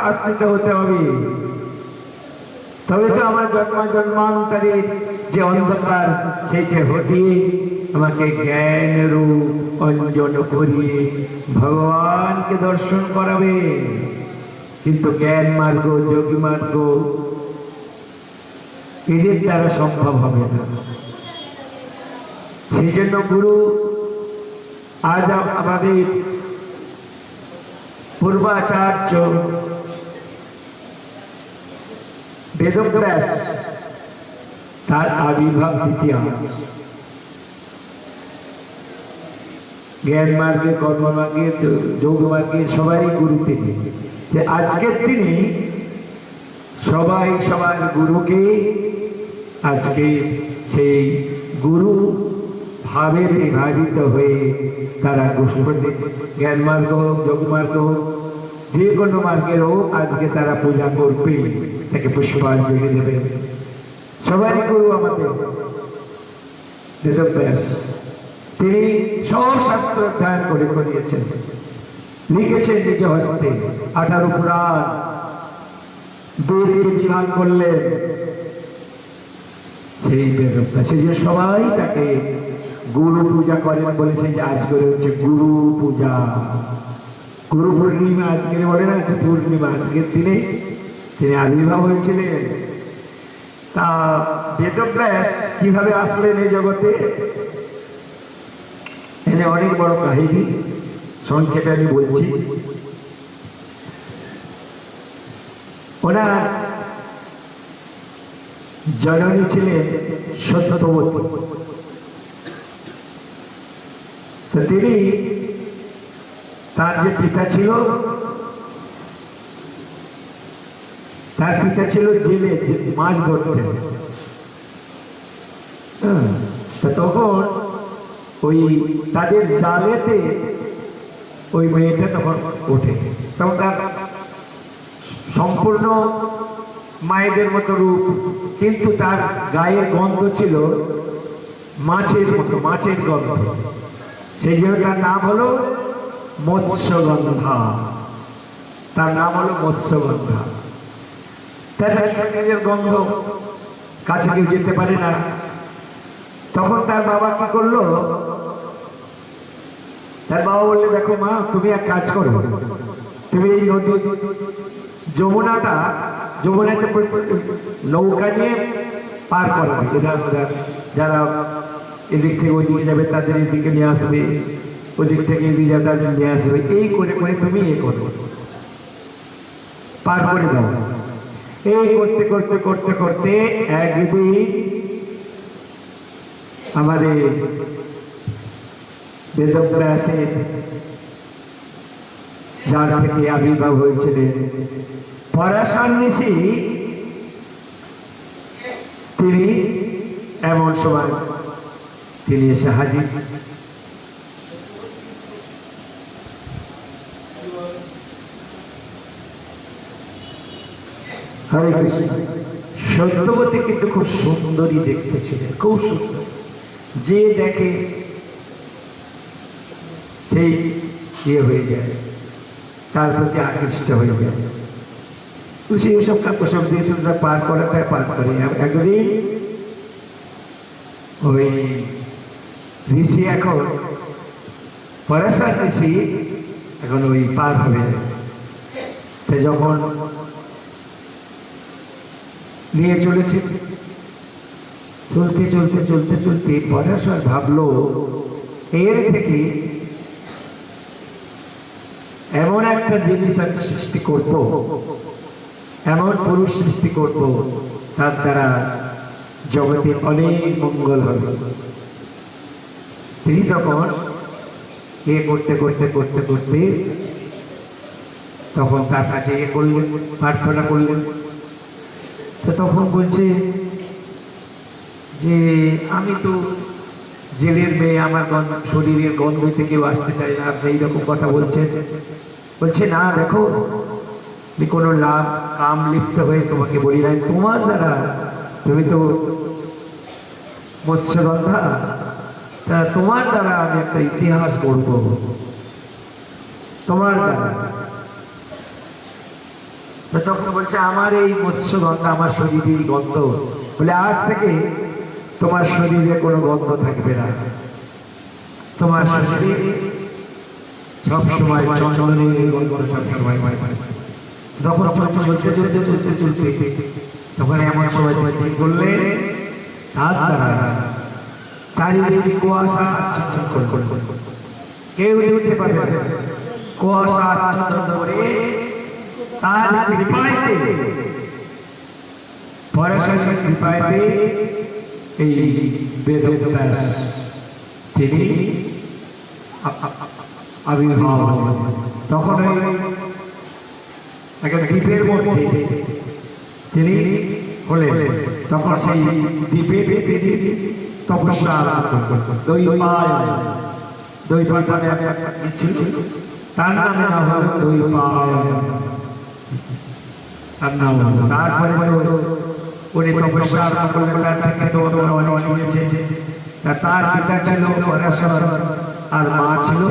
আশ্রিত হতে হবে, তবে তো আমার জন্মান্তরের যে অন্ধকার সেইটা হটিয়ে আমাকে জ্ঞান রূপ অঞ্জন করিয়ে ভগবানকে দর্শন করাবে। কিন্তু জ্ঞান মার্গ যোগী মার্গ এদের দ্বারা সম্ভব হবে না। সেই জন্য গুরু আজ আমাদের পূর্বাচার্য বেদব্যাস তার আবির্ভাব ইতিহাস জ্ঞান মার্গে কর্ম মার্গে যোগ মার্গে সবাই গুরু তিনি। আজকের তিনি সবাই সবার গুরুকে আজকে সেই গুরু ভাবে বিভাজিত হয়ে তারা জ্ঞান মার্গ হোক যোগ মার্গ হোক যে কোনো মার্গের হোক আজকে তারা পূজা করবে, তাকে পুষ্পাঞ্জলি দেবে। সবাই গুরু আমাদের বেদব্যাস, তিনি সব শাস্ত্র অধ্যয়ন করে করিয়েছেন, লিখেছেন নিজ হস্তে 18 পুরাণ বেদকে বিভাগ করলেন। সেই বেদব্যাসে যে সবাই তাকে গুরু পূজা করেন বলেছেন যে আজকে হচ্ছে গুরু পূজা, গুরু পূর্ণিমা। আজকে বলে না হচ্ছে পূর্ণিমা, আজকের দিনে তিনি আবির্ভাব হয়েছিলেন। তা বেদব্যাস কিভাবে আসলেন এই জগতে, এনে অনেক বড় কাহিনী, সংক্ষেপে আমি বলছি। ওনার জননী ছিলেন সত্যবতী। তো তিনি, তার যে পিতা ছিল, তার পিতা ছিল জেলে, মাছ ধরতেন। তো তখন ওই তাদের জালেতে ওই মেয়েটা তখন ওঠে, তখন তার সম্পূর্ণ মায়েদের মতো রূপ, কিন্তু তার গায়ের গন্ধ ছিল মাছের মতো, মাছের গন্ধ। সেই জন্য তার নাম হলো মৎস্যগন্ধা। তার নাম হলো মৎস্যগন্ধা। তার শরীরের গন্ধ, কাছে কেউ যেতে পারে না। তখন তার বাবা কি করলো, তার বাবা বললে, দেখো মা, তুমি এক কাজ করো, তুমি এই নদী যমুনাটা, যমুনাতে নৌকা নিয়ে পার করাবে। যারা এদিক থেকে ওইদিকে যাবে তাদের এদিকে নিয়ে আসবে, ওদিক থেকে এদিকে যাবে তাদের নিয়ে আসবে, এই করে করে তুমি এ করো, পার করে দাও। এই করতে করতে করতে করতে একদিন আমাদের বেদব্যাসের, যার থেকে আবির্ভাব হয়েছিলেন পরাশর ঋষি, তিনি এমন সময় তিনি এসে হাজির। হরে কৃষ্ণ। সত্যবতী কিন্তু খুব সুন্দরী দেখতে ছিলেন, খুব সুন্দর। যে দেখে সেই ইয়ে হয়ে যায়, তার প্রতি আকৃষ্ট হয়ে যায়। সেই সব সব দিয়ে পার করে, তাই পার করে। একদিন ওই ঋষি, এখন পরাশর ঋষি এখন ওই পার হবে, যখন নিয়ে চলেছে, চলতে চলতে চলতে চলতে পরাশর ভাবলো, এর থেকে এমন একটা জিনিস আমি সৃষ্টি করব, এমন পুরুষ সৃষ্টি করব, তার দ্বারা জগতে অনেক মঙ্গল হবে। তিনি তখন এ করতে করতে করতে করতে তখন তার কাছে এ করলেন, প্রার্থনা করলেন। তো তখন বলছে যে আমি তো জেলের মেয়ে, আমার শরীরের গন্ধতে কেউ আসতে চায় না, আপনি এইরকম কথা বলছেন। বলছে না, দেখো, আমি কোনো লাভ কাম লিপ্ত হয়ে তোমাকে বলি নাই, তোমার দ্বারা, তুমি তো মৎস্যগন্ধা, তা তোমার দ্বারা আমি একটা ইতিহাস করব, তোমার দ্বারা। তখন বলছে, আমার এই মৎস্যগন্ধা, আমার শরীরের গন্ধ, বলে আজ থেকে তোমার শরীরে কোনো গন্ধ থাকবে না, তোমার শরীরে সবসময় চন্দনের গন্ধ সবসময়। যখন চলতে চলতে চলতে চলতে তখন এমন সময় ঠিক করলে, তার দ্বারা চারিদিকে কুয়াশা আচ্ছন্ন করে, কেউ দেখতে পারে না, কুয়াশা আচ্ছন্ন করে তার কৃপাতে, পরাশরের কৃপাতে এই বেদব্যাস তিনি আবির্ভাব। তখন একটা দ্বীপের মধ্যে তিনি হলেন। তখন সেই দ্বীপে তিনি তপস্যা ছিল, তার নামে না হল তারপরে উনি তপস্যা করলেন। তার পিতা ছিল পরাশর, আর মা ছিল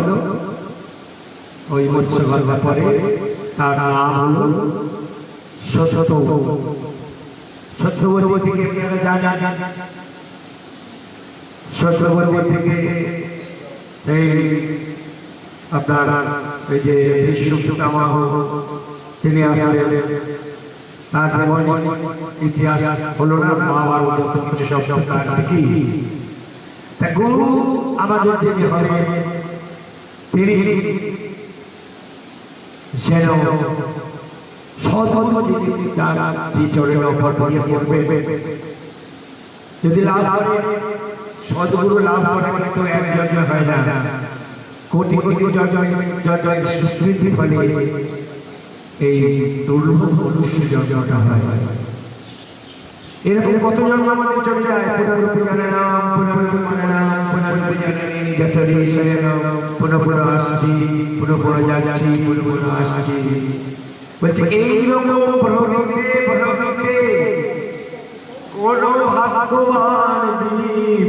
ওই মৎস্যগন্ধা। পরে তার নাম হল সত্যবতী থেকে সত্যবতী থেকে এই আপনার এই যে বিষ্ণু পিতামহ তিনি আসলেন, তার জীবন ইতিহাস হলো না, মহাভারত যত কিছু সব তার কি। তা গুরু আমাদের যে হবে তিনি যেন সৎ যদি তার চরণে অপরিয়ে পড়বে, যদি লাভ করে সদ্গুরু লাভ করা কিন্তু একজন হয় না, কোটি কোটি যজন সুস্মৃতি ফলে এই দুর্লভ মনুষ্য জন্মটা হয়। এরকম কত জন্ম আমাদের চলে যায়। পুনরূপে জননাম পুনরূপে মরণাম পুনরূপে জননী যঠরি শয়নম পুনঃ পুনঃ আসছি পুনঃ পুনঃ যাচ্ছি পুনঃ পুনঃ আসছি। বলছে এইরকম ভ্রমিতে ভ্রমিতে কোন ভাগ্যবান জীব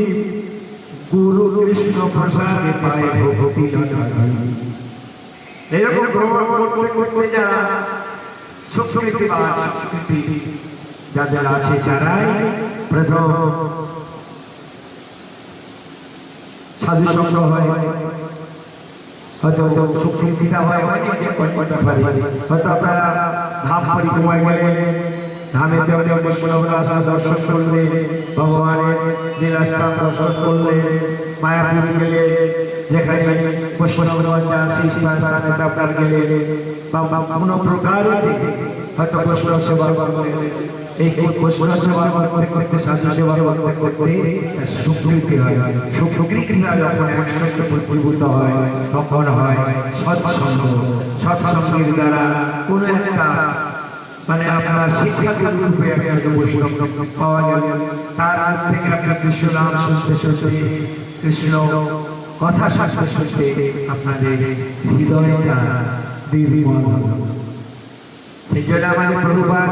গুরু কৃষ্ণ প্রসাদে পায় ভক্তি লাভ। এরকম ভ্রমণ করতে করতে যারা সুকৃতি যাদের আছে যারাই প্রথম সাধু সঙ্গ হয়, হয়তো সুকৃতিটা হয় হয়তো আপনারা ধাম পরিক্রমায় গেলেন, ধামে দেওয়া বৈষ্ণব দর্শন করলেন, ভগবানের লীলাস্থান দর্শন করলেন, মায়াপুর গেলে যেখানে বৈষ্ণবগঞ্জ স্থানে আপনার গেলেন বা কোনো প্রকার হয়তো বৈষ্ণব সেবা করলেন। এই বৈষ্ণব সেবা করতে করতে সাধু সেবা করতে করতে সুকৃতি হয়। সুকৃতিটা যখন একসঙ্গে পরিভূত হয় তখন হয় সৎসঙ্গ। সৎসঙ্গের দ্বারা কোনো একটা মানে আপনার শিক্ষাকে রূপে একটা বৈষ্ণব পাওয়া গেল, তার থেকে আপনার কৃষ্ণ নাম শুনতে শুনতে কৃষ্ণ কথা শুনতে শুনতে আপনাদের হৃদয়টা দীর্ঘময় হল। সেই জন্য আমাদের প্রভুপাদ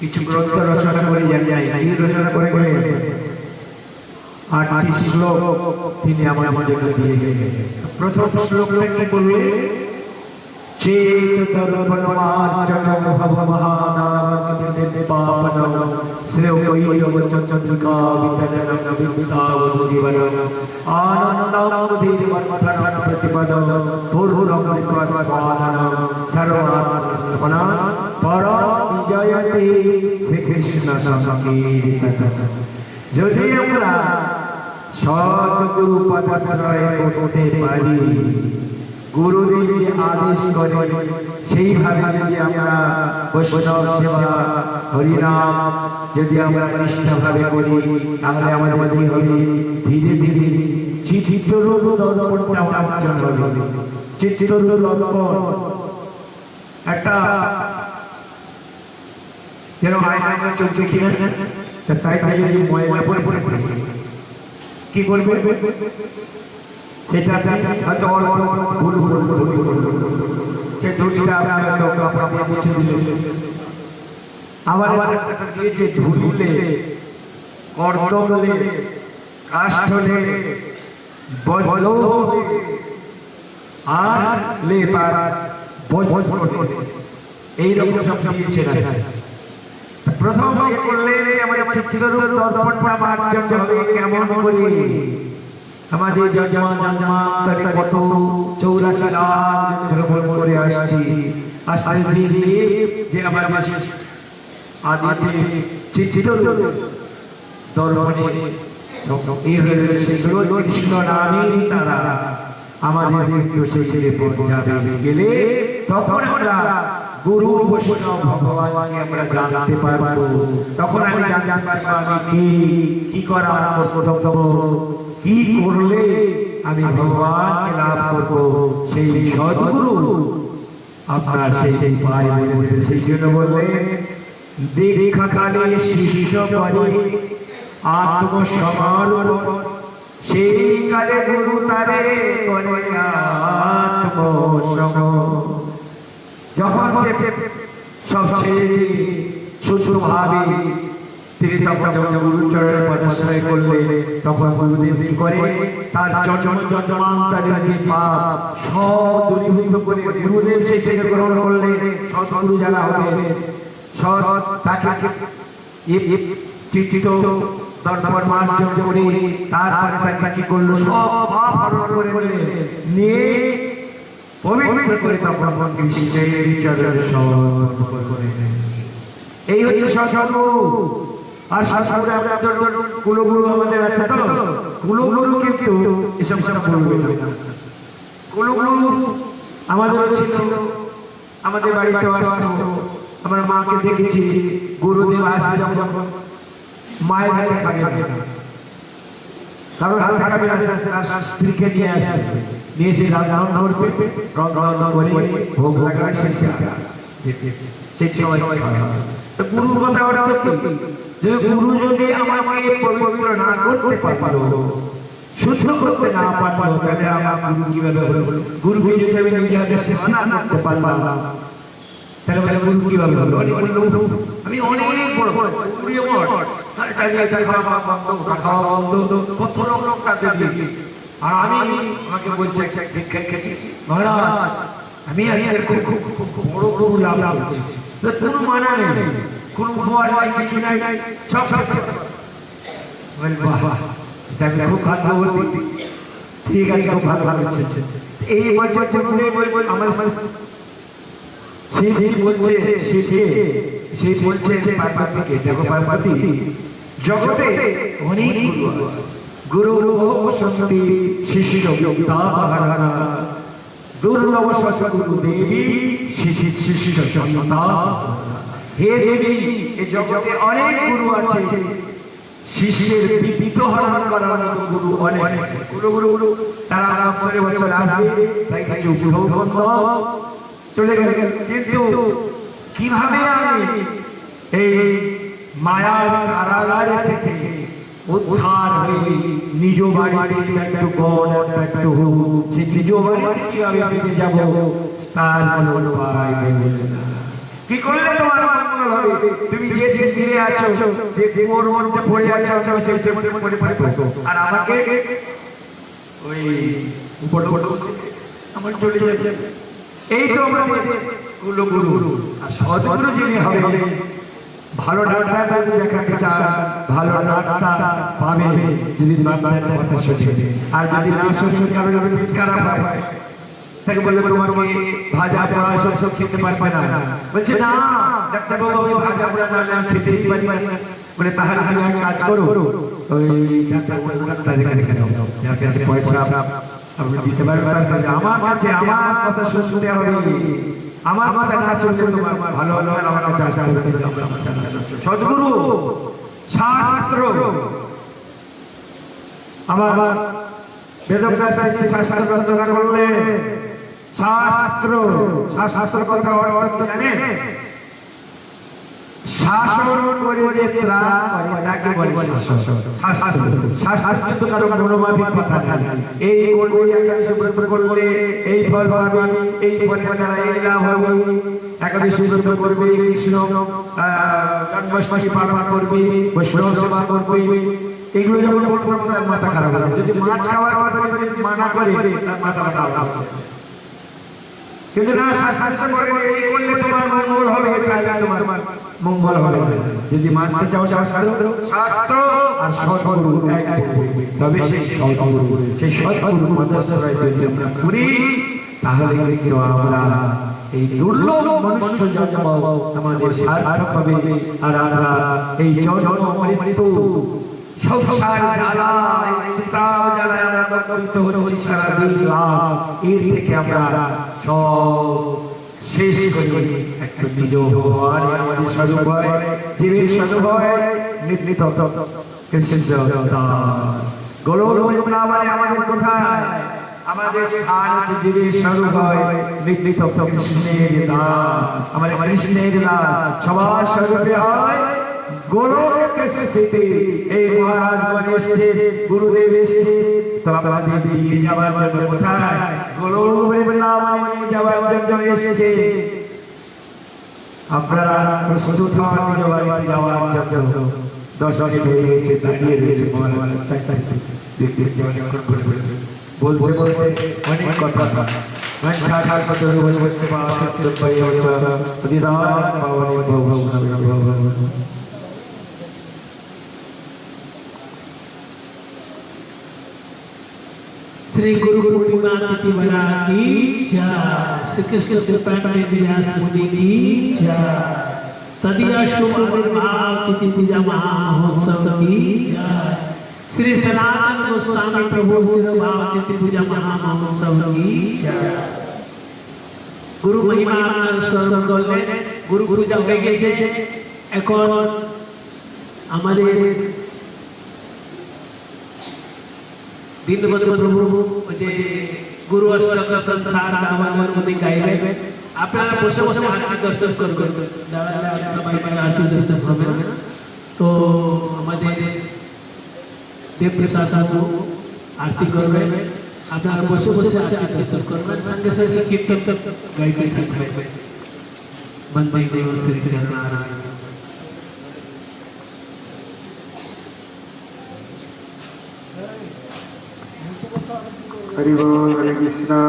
কিছু গ্রন্থ রচনা করে এই রচনা করে 8টি শ্লোক তিনি আমাদের জন্য দিয়ে গেলেন। প্রথম শ্লোকটা কি বলবে? चेत दर्पणमार्जनं भवमहानामकृतिपावनं श्रेयोकैवचन्द्रिका वितरणं विद्यावधूजीवनम् आनन्दमधुरमथनं प्रतिपदं पूर्वमृत्वास्वादनं सर्वात्मसमर्पणं परं विजयते শ্রীকৃষ্ণ সংকীর্তন। যদি আমরা সদ্গুরু পদাশ্রয় করতে পারি, গুরুদেব যে আদেশ করে সেইভাবে যদি আমরা বৈষ্ণব সেবা হরিনাম যদি আমরা নিষ্ঠাভাবে করি, তাহলে আমাদের মধ্যে হবে ধীরে ধীরে চিত্তরূপ দর্পণটা অর্জন হবে। চিত্তরূপ দর্পণ একটা যেন আয়না চলছে কিনা, তাই তাই যদি ময়লা পরে পরে কি করবে সেটা হয়তো ভুল সে ধুলিটা আপনার মুছে দিল, আবার দিয়েছে ধুলে কর্তলে কাষ্ঠলে আর লেপার এইরকম সব দিয়েছে। প্রথম করলে আমাদের চিত্তরূপ দর্পণটা মার্জন হবে কেমন করে? আমাদের জন্মান্তরে কত 84 লাখ ভ্রমণ করে আসছি, আস্তে যে আমার আদিতে চিত্তরূপ দর্পণে এই হয়েছে সেগুলো কৃষ্ণ নামের তারা আমাদের মৃত্যু শেষে পৌঁছাবে গেলে তখন আমরা গুরু বৈষ্ণব ভগবানকে আমরা জানতে পারবো। তখন আমি জানতে পারবো আমি কি করা কর্তব্য, কি করলে আমি ভগবানকে লাভ করবো। সেই সদ্গুরু আপনার সেই পায়। সেই জন্য বললেন দীক্ষাকালে শিষ্য করে আত্মসমর্পণ, সেই কালে গুরু তারে করে আত্মসমর্পণ। যখন সব ছেড়ে শুদ্ধভাবে তিনি তখন গুরুচরণের পদাশ্রয় করলে তখন গুরুদেব কি করে তার জন্মান্তরের যে পাপ সব দূরীভূত করে গুরুদেব সেটাকে গ্রহণ করলে সৎগুরু যারা হবে সৎ তাকে চিত্ত দর্পণ মার্জন করে তারপরে তাকে কি করলো সব পাপ হরণ করে নিয়ে পবিত্র করে তখন কৃষ্ণের চরণে সমর্পণ করে দেন। এই হচ্ছে সৎগুরু। আর সৎগুরু আমাদের কুলগুরু আমাদের আছে তো, কুলগুরু কিন্তু এসব কথা বলবে না। কুলগুরু আমাদের ছিল, আমাদের বাড়িতে আসতো, আমার মাকে দেখেছি গুরুদেব আসবে যখন মায়ের হাতে খাবে না, কারণ হাতে খাবে না, স্ত্রীকে নিয়ে আসবে, নিয়ে এসে রান্না করবে, রান্না করে ভোগ লাগাবে, সেই সময় গুরুর কথা অর্থ কি? যে গুরু যদি আমাকে পবিত্র না করতে পারলো, শুদ্ধ করতে না পারলো, তাহলে আমার গুরু কিভাবে হলো? গুরুকে যদি আমি নিজে হাতে সেবা না করতে পারলাম, তাহলে গুরু কিভাবে হলো? আমি অনেক বড় কত লোক কাছে দিই, আর আমি আমাকে বলছে মহারাজ আমি আজকে খুব বড় বড় লাভ করছি, কোনো মানা নেই, কোনো খাওয়া নাই, কিছু নাই, সব খুব ভালো, ঠিক আছে, খুব ভালো লাগছে। এই বছর আমার পার্বতীকে, দেখো পার্বতী জগতে অনেক গুরু সরস্বতী শিশির দুর্লভ সরস্বতী দেবী শিশির সন্তা। হে দেবী, এই জগতে অনেক গুরু আছে, শিষ্যের বিবিধ হরণ করার মতো গুরু অনেক আছে। গুরু তারা বছরে বছর আসবে, তাই কিছু চলে গেল, কিন্তু কিভাবে আমি এই মায়ার কারাগার থেকে উদ্ধার হয়ে নিজ বাড়িতে একটু গণ একটু সে নিজ বাড়িতে কিভাবে ফিরে যাব, তার কোনো উপায় নেই। কি করলে তোমার মঙ্গল হবে? তুমি যে যে ফিরে আছো, যে কুয়োর মধ্যে পড়ে আছো, আর আমাকে ওই উপর আমার চলে যাচ্ছে। এই তো আমাদের গুরু। আর সদ্গুরু যিনি হবে, ভালো ডাক্তার দেখাতে চান, ভালো ডাক্তার পাবে যদি ডাক্তারের কথা শুনে। আর যদি না শুনে কারণে পেট খারাপ হয়, তাকে বলবে তোমাকে ভাজা পোড়া সব খেতে পারবে না, বলছে না ডাক্তারবাবু আমি ভাজা পোড়া না খেতেই পারি না। বলে তাহলে তুমি এক কাজ করো, ওই ডাক্তারের কাছে যাও, যার কাছে পয়সা আপনি দিতে পারবেন, আমার কাছে আমার কথা শুনতে হবে, আমার কথা না শুনলে তোমার ভালো হলো আমার কাছে আসা সদ্গুরু শাস্ত্র। আমার বেদব্যাস শাস্ত্র রচনা করলেন। শাস্ত্র কথা অর্থ জানেন? শাসন করে যে ত্রাণ করে তাকে বলে শাস্ত্র। কিন্তু কারো মনোমাফিক কথা নাই, এই করলে এই ফল পাবে, এই ফলের দ্বারা এই লাভ হবে, একাদশী ব্রত করবে, কৃষ্ণ জন্মাষ্টমী পালন করবে, বৈষ্ণব সেবা করবে, এগুলো যেমন তার মাথা খারাপ হবে। যদি মাছ খাওয়ার কথা মানা করে তার মাথা খারাপ হবে। কিন্তু না, শাস্ত্র করলে তোমার মঙ্গল হবে, তোমার মঙ্গল হবে। যদি মানতে চাও শাস্ত্র আর সৎগুরু, তবে সেই সৎগুরু মাদ্রাসায় যদি আমরা করি, তাহলে কিন্তু আমরা এই দুর্লভ মনুষ্য জন্ম আমাদের সার্থক হবে। আর আমরা এই জন্ম মৃত্যু সংসার জ্বালায় আমরা দগ্ধ হচ্ছি সারাদিন, এর থেকে আমরা সব শেষ করি। একটু নিজ ভগবান আমাদের স্বরূপ হয়, জীবের স্বরূপ হয়, নিত্য আমাদের কোথায়? আমাদের স্থান হচ্ছে জীবের স্বরূপ হয়, নিত্য কৃষ্ণের দান। আমাদের কৃষ্ণের দান সবার স্বরূপে হয় গোলকে স্থিতি। এই মহারাজ এসছে, গুরুদেব এসছে, তো আপনাদের দিয়ে যাওয়ার জন্য কোথায়? গোলক যাওয়ার জন্য এসেছে। আপনারা প্রস্তুত হন নিজ বাড়িতে যাওয়ার জন্য। 10 মিনিট হয়ে গেছে, দাঁড়িয়ে রয়েছে মহারাজ, দেখতে বলতে অনেক কথা। श्री गुरु पूर्णिमा तिथि बना की जय। श्री कृष्ण कृपा व्यास मुनि की जय। तदीय शुभ आविर्भाव तिथि पूजा महामहोत्सव की जय। श्री सनातन गोस्वामी प्रभु तिरुभाव तिथि पूजा महामहोत्सव की जय। गुरु महिमा আপনার স্মরণ করলে গুরু পূজা হয়ে গেছে। এখন আমাদের দীনবন্ধু প্রভু যে গুরু অষ্টক সংসার দাওয়ার উনি গাইবেন। আপনারা বসে বসে আরতি দর্শন করবেন। দাঁড়ালে সবাই মিলে আরতি দর্শন হবে না। তো আমাদের দেবপ্রসাদ বাবু আরতি করবেন। আপনারা বসে বসে আরতি দর্শন করবেন। সঙ্গে সঙ্গে কীর্তন গাইতে থাকবেন। বন্দে দেব শ্রী চরণারবিন্দ। हरि बोल हरे कृष्णा।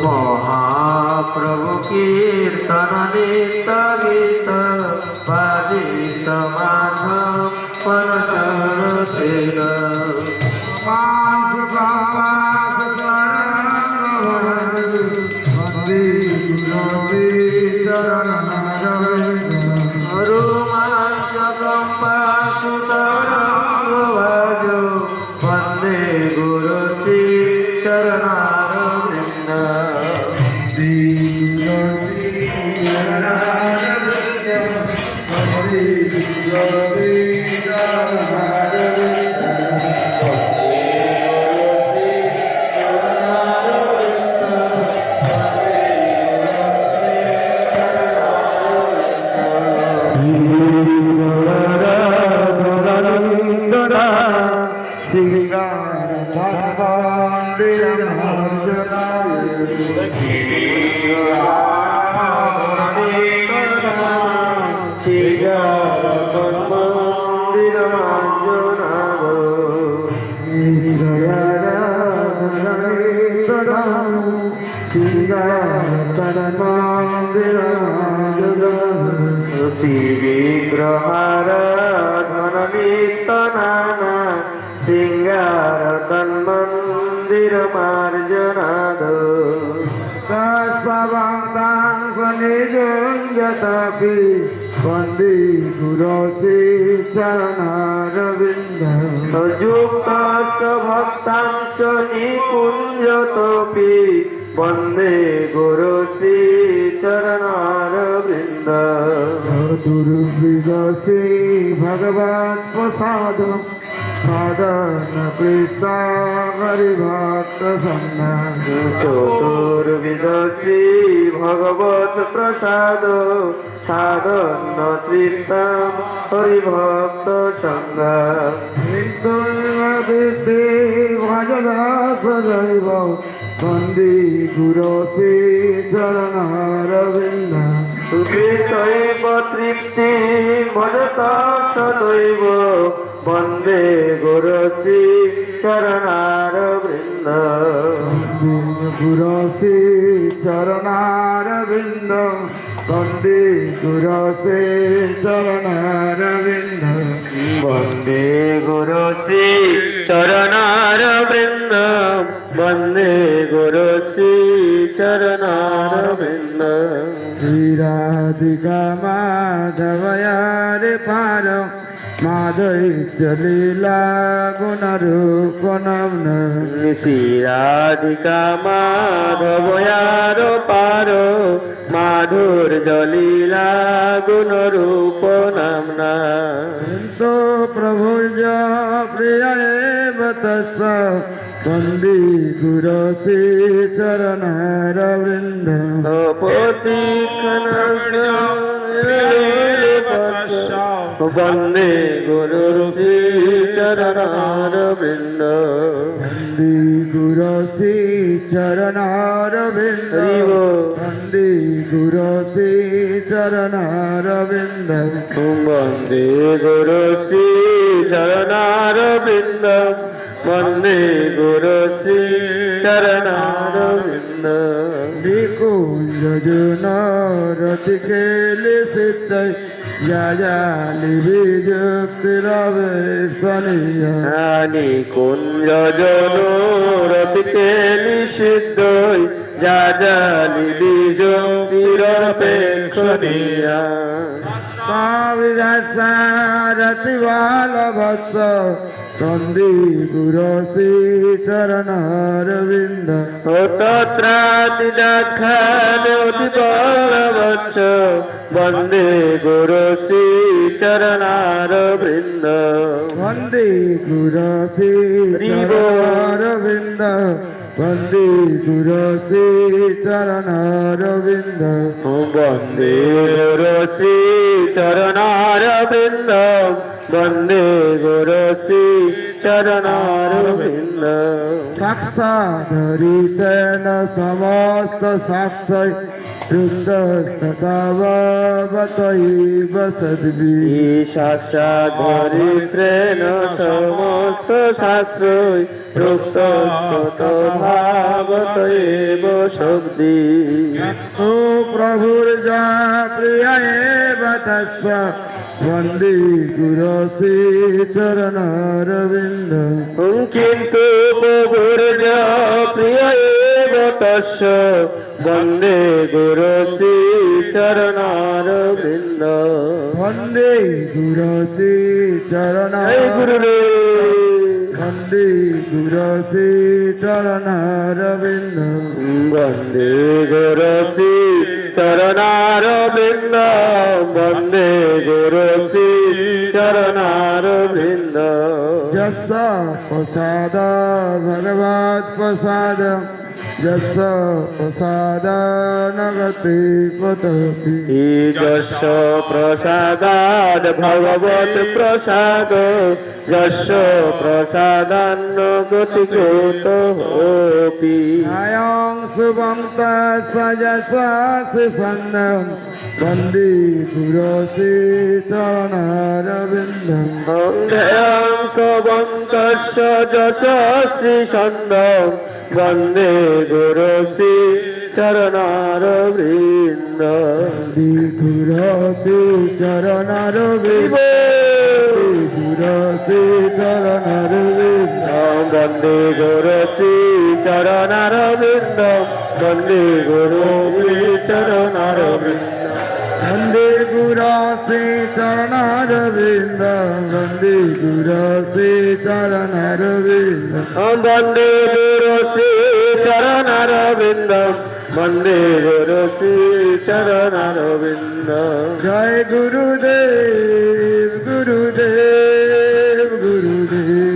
महाप्रभु कीर्तन नित गीत बाजित माधव सेन वंदे गुरु चरणारविंद। सिंगार तन्मंदिर मार्जनाद पुष्पवंतान फनिजंगतापि वंदे गुरो चरणारविंद। युक्ताश्च भक्तांश्च निकुंजतोपि वंदे गुरो चरणारविंद। दुर्विजसे भगवत् प्रसादम् সাধন কৃষ্ণ হরিভক্ত সন্ন্যাস চতুর্বিধ শ্রী ভগবত প্রসাদ সাধন তীর্থম হরিভক্ত সঙ্গম হিন্দুর্মে ভজদাস দৈব বন্দী গুরু শ্রী চরণারবিন্দ কৃতৈব তৃপ্তি ভজতাস দৈব বন্দে গুরু শ্রী চরণারবিন্দ গুরু শ্রী চরণারবিন্দ বন্দে গুরু শ্রী চরণারবিন্দ বন্দে গুরু শ্রী চরণারবিন্দ বন্দে গুরু শ্রী চরণারবিন্দ শ্রীরাধিকা মাধবয়ারে পার মাধৈর্য লীলা গুণরূপ নম্ন শ্রীরাধিকা মাধবয়ার পার মাধুর্য লীলা গুণরূপ নামনা তো প্রভুর্য প্রিয় তস্য বন্দী গুরু শ্রী চরণারবিন্দ বন্দে গুরু শ্রী চরণারবিন্দ বন্দী গুরু শ্রী চরণারবিন্দ বন্দী গুরু শ্রী চরণারবিন্দ বন্দে গুরু শ্রী চরণারবিন্দ বন্দে গুরু শ্রী চরণারবিন্দ নিকুঞ্জ রতি খেলে সিদ্ধ জালি বিযুক্তি কুঞ্জ রতি খেলি সিদ্ধ জালি বিযুক্তিরপেক্ষণীয়া রতি বালভৎস বন্দী গুরু শ্রী চরণারবিন্দ তত্রাতিদাখ্যানবৎস বন্দে গুরু শ্রী চরণারবিন্দ বন্দে গুরু শ্রী চরণারবিন্দ বন্দে গুরু শ্রী চরণারবিন্দ বন্দে গুরু শ্রী চরণারবিন্দ বন্দে গুরু শ্রী চরণারবিন্দ সাক্ষাধরিতেন সমস্ত সাক্ষয় বৃন্দস্তবতৈব সদ্ভি সাক্ষাধরিত্রেণ সমস্ত শাস্ত্রৈ ভাবতৈব শব্দি ও প্রভুর্যা প্রিয় তস্য বন্দে গুরু শ্রী চরণারবিন্দ কিন্তু প্রভুর্য প্রিয় তস্য বন্দে গুরু শ্রী চরণারবিন্দ বন্দে গুরু শ্রী চরণারবিন্দ বন্দে গুরু শ্রী চরণারবিন্দ বন্দে গুরু শ্রী চরণারবিন্দ বন্দে গুরু শ্রী চরণারবিন্দ যস্য প্রসাদ ভগবৎ প্রসাদ যস্য প্রসাদ নগতি পততি যস্য প্রসাদাদ ভগবৎ প্রসাদ যস্য প্রসাদান্ন গতি গতি আয়ং শুভং তস্য সন্দম বন্দে গুরু শ্রী চরণারবিন্দম অঙ্গয়ং শুভং তস্য যশস্বী সন্দম বন্দে গুরু শ্রী চরণারবিন্দ গুরু শ্রী চরণারবিন্দ গুরু শ্রী চরণারবিন্দ বন্দে গুরু শ্রী চরণারবিন্দ বন্দে গুরু শ্রী চরণারবিন্দ বন্দে গুরু শ্রী চরণারবিন্দ বন্দে গুরু শ্রী চরণারবিন্দ বন্দে গুরু শ্রী চরণারবিন্দ বন্দে গুরু শ্রী চরণারবিন্দ জয় গুরুদেব গুরুদেব গুরুদেব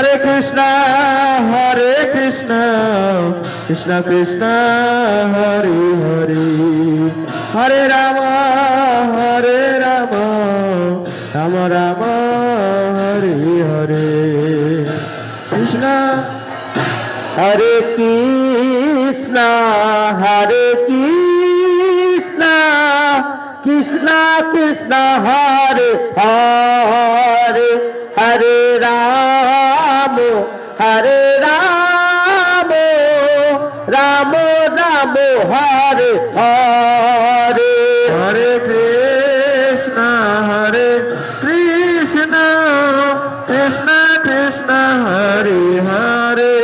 Hare Krishna, Krishna Krishna, Hare Hare, Hare Rama, Rama Rama, Hare Hare, Krishna, Hare Krishna, Krishna Krishna, Hare Hare, Hare Rama, Rama Rama, Hare Hare, Hare Krishna, Krishna Krishna, Hare Hare,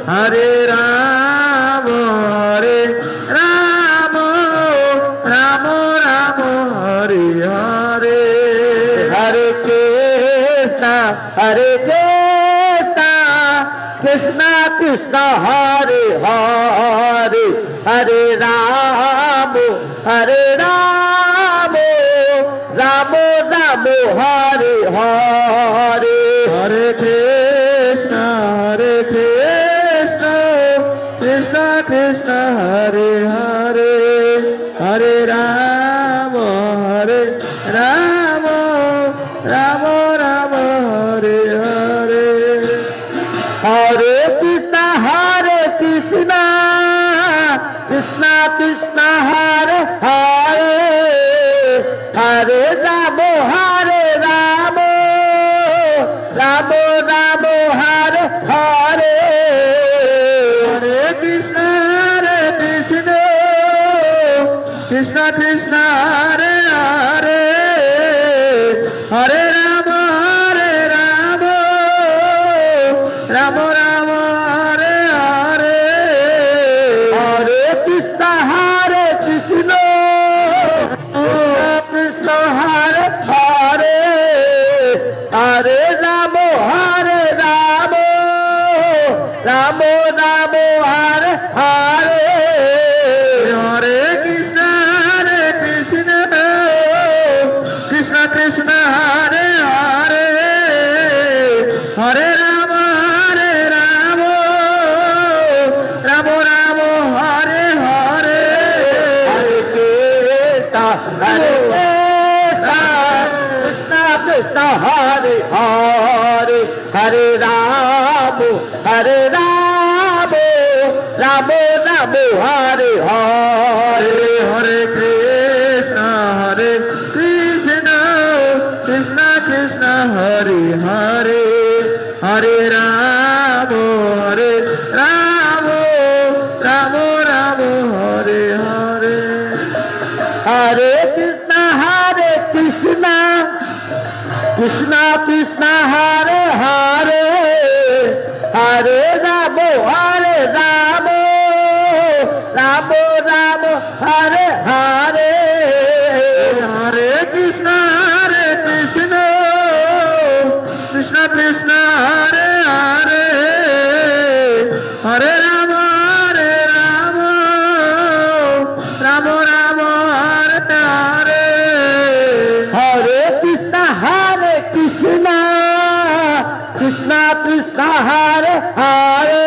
Hare Rama, Rama Rama, Hare Hare, Hare Krishna, Krishna Krishna, Hare Hare, Hare Rama, Rama Rama, Hare Hare, Hare Krishna, Krishna Krishna, Hare Hare, Hare Rama, Rama Rama, Hare Hare, Hare Krishna, Krishna Krishna, Hare Hare, Hare Rama, Rama Rama, Hare Hare, Hare Krishna, Krishna Krishna, Hare Hare, Hare Rama, Rama Rama, Hare Hare, Hare Krishna, Krishna Hare Hare, Hare Rama, Rama Rama, Hare Hare, Hare Krishna, Krishna Krishna, Hare Hare, Hare Rama, Rama Rama, Hare Hare, Hare Krishna, Krishna Hare Hare, Hare Rama, Rama Rama, Hare Hare, Hare Krishna, Krishna Krishna, Hare Hare, Hare Rama, Rama Rama, Hare Hare, Hare Krishna, Krishna Krishna, Hare Hare, Hare Rama, Rama Rama, Hare Hare, Hare Krishna, Krishna Krishna, Hare Hare, Hare Rama, Rama Rama, Hare Hare, Hare Krishna, Krishna Krishna, Hare Hare,